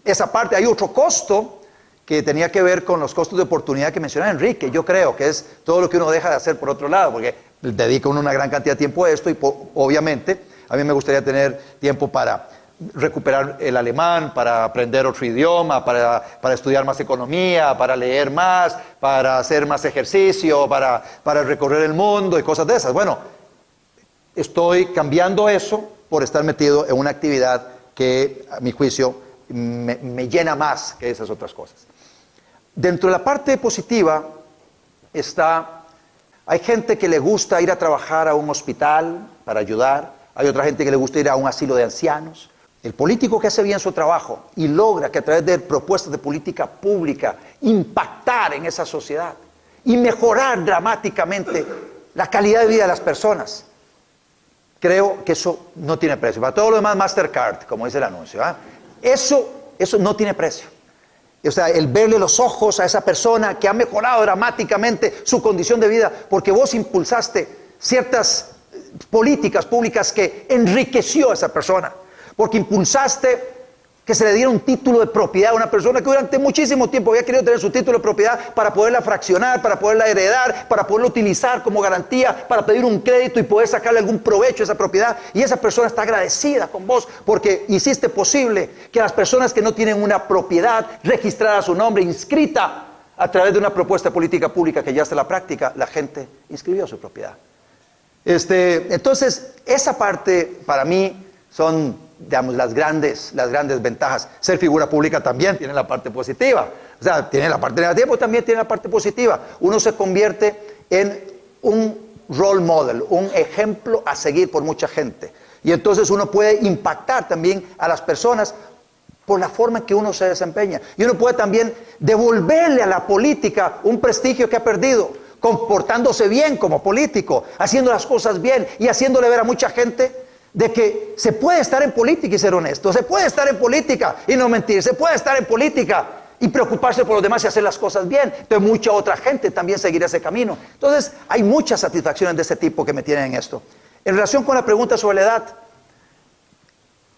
esa parte, hay otro costo que tenía que ver con los costos de oportunidad que mencionaba Enrique. Yo creo que es todo lo que uno deja de hacer por otro lado, porque dedica uno una gran cantidad de tiempo a esto y obviamente a mí me gustaría tener tiempo para recuperar el alemán, para aprender otro idioma, para estudiar más economía, para leer más, para hacer más ejercicio, para recorrer el mundo y cosas de esas. Bueno, estoy cambiando eso por estar metido en una actividad que, a mi juicio, me llena más que esas otras cosas. Dentro de la parte positiva hay gente que le gusta ir a trabajar a un hospital para ayudar, hay otra gente que le gusta ir a un asilo de ancianos. El político que hace bien su trabajo y logra que a través de propuestas de política pública impactar en esa sociedad y mejorar dramáticamente la calidad de vida de las personas, creo que eso no tiene precio. Para todo lo demás, Mastercard, como dice el anuncio, eso no tiene precio. O sea, el verle los ojos a esa persona que ha mejorado dramáticamente su condición de vida porque vos impulsaste ciertas políticas públicas que enriqueció a esa persona. porque impulsaste que se le diera un título de propiedad a una persona que durante muchísimo tiempo había querido tener su título de propiedad para poderla fraccionar, para poderla heredar, para poderla utilizar como garantía, para pedir un crédito y poder sacarle algún provecho a esa propiedad. Y esa persona está agradecida con vos porque hiciste posible que las personas que no tienen una propiedad registrada a su nombre, inscrita a través de una propuesta de política pública que ya está en la práctica, la gente inscribió su propiedad. Entonces, esa parte para mí son, digamos, las grandes ventajas. Ser figura pública también tiene la parte positiva. O sea, tiene la parte negativa, pero también tiene la parte positiva. Uno se convierte en un role model, un ejemplo a seguir por mucha gente. Y entonces uno puede impactar también a las personas por la forma en que uno se desempeña. Y uno puede también devolverle a la política un prestigio que ha perdido, comportándose bien como político, haciendo las cosas bien y haciéndole ver a mucha gente de que se puede estar en política y ser honesto, se puede estar en política y no mentir, se puede estar en política y preocuparse por los demás y hacer las cosas bien. Entonces mucha otra gente también seguirá ese camino. Entonces hay muchas satisfacciones de ese tipo que me tienen en esto. En relación con la pregunta sobre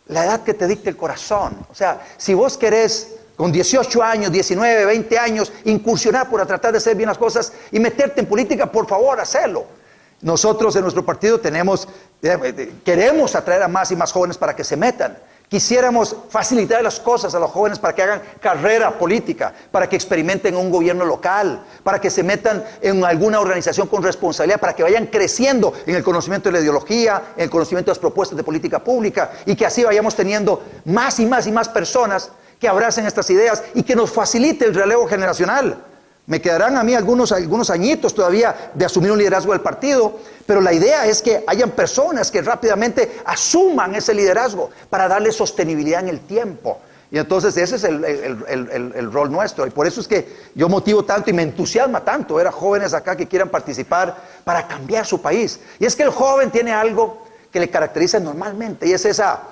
la edad que te dicte el corazón. O sea, si vos querés con 18 años, 19, 20 años, incursionar por tratar de hacer bien las cosas y meterte en política, por favor, hacelo. Nosotros en nuestro partido queremos atraer a más y más jóvenes para que se metan. Quisiéramos facilitar las cosas a los jóvenes para que hagan carrera política, para que experimenten en un gobierno local, para que se metan en alguna organización con responsabilidad, para que vayan creciendo en el conocimiento de la ideología, en el conocimiento de las propuestas de política pública y que así vayamos teniendo más y más y más personas que abracen estas ideas y que nos facilite el relevo generacional. Me quedarán a mí algunos añitos todavía de asumir un liderazgo del partido, pero la idea es que hayan personas que rápidamente asuman ese liderazgo para darle sostenibilidad en el tiempo. Y entonces ese es el rol nuestro. Y por eso es que yo motivo tanto y me entusiasma tanto ver a jóvenes acá que quieran participar para cambiar su país. Y es que el joven tiene algo que le caracteriza normalmente y es esa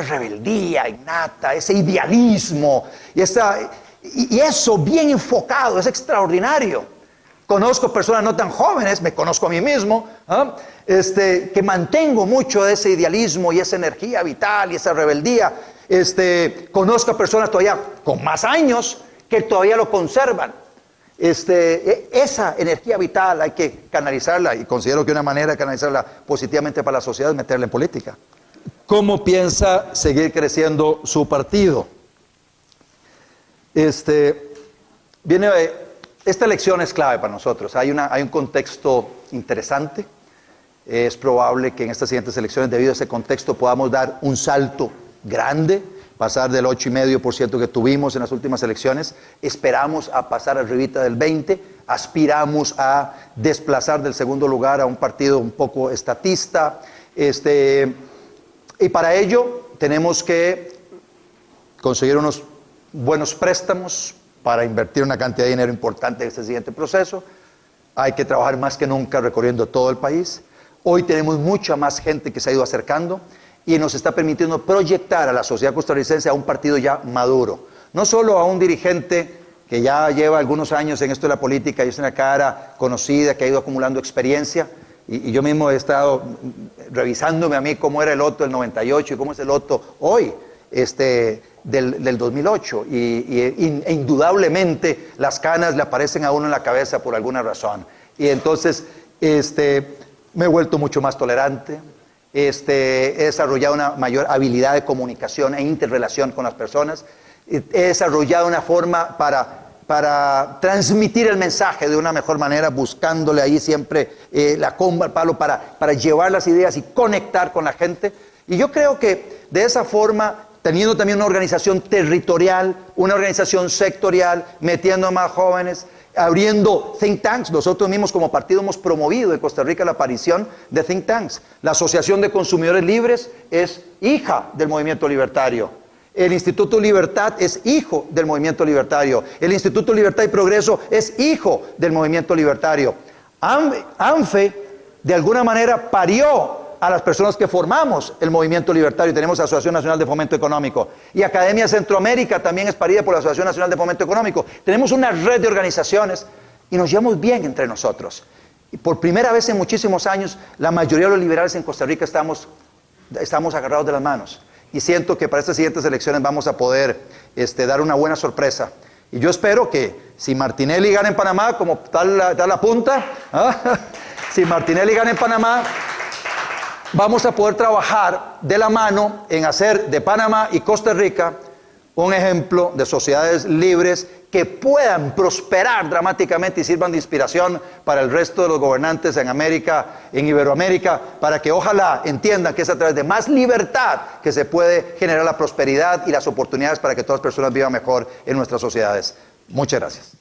rebeldía innata, ese idealismo y eso bien enfocado, es extraordinario. Conozco personas no tan jóvenes, me conozco a mí mismo, que mantengo mucho de ese idealismo y esa energía vital y esa rebeldía. Conozco a personas todavía con más años que todavía lo conservan. Esa energía vital hay que canalizarla y considero que una manera de canalizarla positivamente para la sociedad es meterla en política. ¿Cómo piensa seguir creciendo su partido? Esta elección es clave para nosotros. Hay un contexto interesante. Es probable que en estas siguientes elecciones, debido a ese contexto, podamos dar un salto grande, pasar del 8,5% que tuvimos en las últimas elecciones. Esperamos a pasar arribita del 20%. Aspiramos a desplazar del segundo lugar a un partido un poco estatista. Y para ello tenemos que conseguir unos buenos préstamos para invertir una cantidad de dinero importante en este siguiente proceso. Hay que trabajar más que nunca recorriendo todo el país. Hoy tenemos mucha más gente que se ha ido acercando y nos está permitiendo proyectar a la sociedad costarricense a un partido ya maduro. No solo a un dirigente que ya lleva algunos años en esto de la política y es una cara conocida, que ha ido acumulando experiencia. Y yo mismo he estado revisándome a mí cómo era el Otto del 98 y cómo es el Otto hoy. Del 2008 e indudablemente las canas le aparecen a uno en la cabeza por alguna razón y entonces me he vuelto mucho más tolerante, he desarrollado una mayor habilidad de comunicación e interrelación con las personas, he desarrollado una forma para transmitir el mensaje de una mejor manera, buscándole ahí siempre la comba al palo para llevar las ideas y conectar con la gente. Y yo creo que de esa forma, teniendo también una organización territorial, una organización sectorial, metiendo a más jóvenes, abriendo think tanks. Nosotros mismos como partido hemos promovido en Costa Rica la aparición de think tanks. La Asociación de Consumidores Libres es hija del Movimiento Libertario. El Instituto Libertad es hijo del Movimiento Libertario. El Instituto Libertad y Progreso es hijo del Movimiento Libertario. ANFE, de alguna manera, parió a las personas que formamos el Movimiento Libertario. Tenemos la Asociación Nacional de Fomento Económico. Y Academia Centroamérica también es parida por la Asociación Nacional de Fomento Económico. Tenemos una red de organizaciones y nos llevamos bien entre nosotros. Y por primera vez en muchísimos años, la mayoría de los liberales en Costa Rica estamos estamos agarrados de las manos. Y siento que para estas siguientes elecciones vamos a poder dar una buena sorpresa. Y yo espero que si Martinelli gana en Panamá, como tal la punta, si Martinelli gana en Panamá, vamos a poder trabajar de la mano en hacer de Panamá y Costa Rica un ejemplo de sociedades libres que puedan prosperar dramáticamente y sirvan de inspiración para el resto de los gobernantes en América, en Iberoamérica, para que ojalá entiendan que es a través de más libertad que se puede generar la prosperidad y las oportunidades para que todas las personas vivan mejor en nuestras sociedades. Muchas gracias.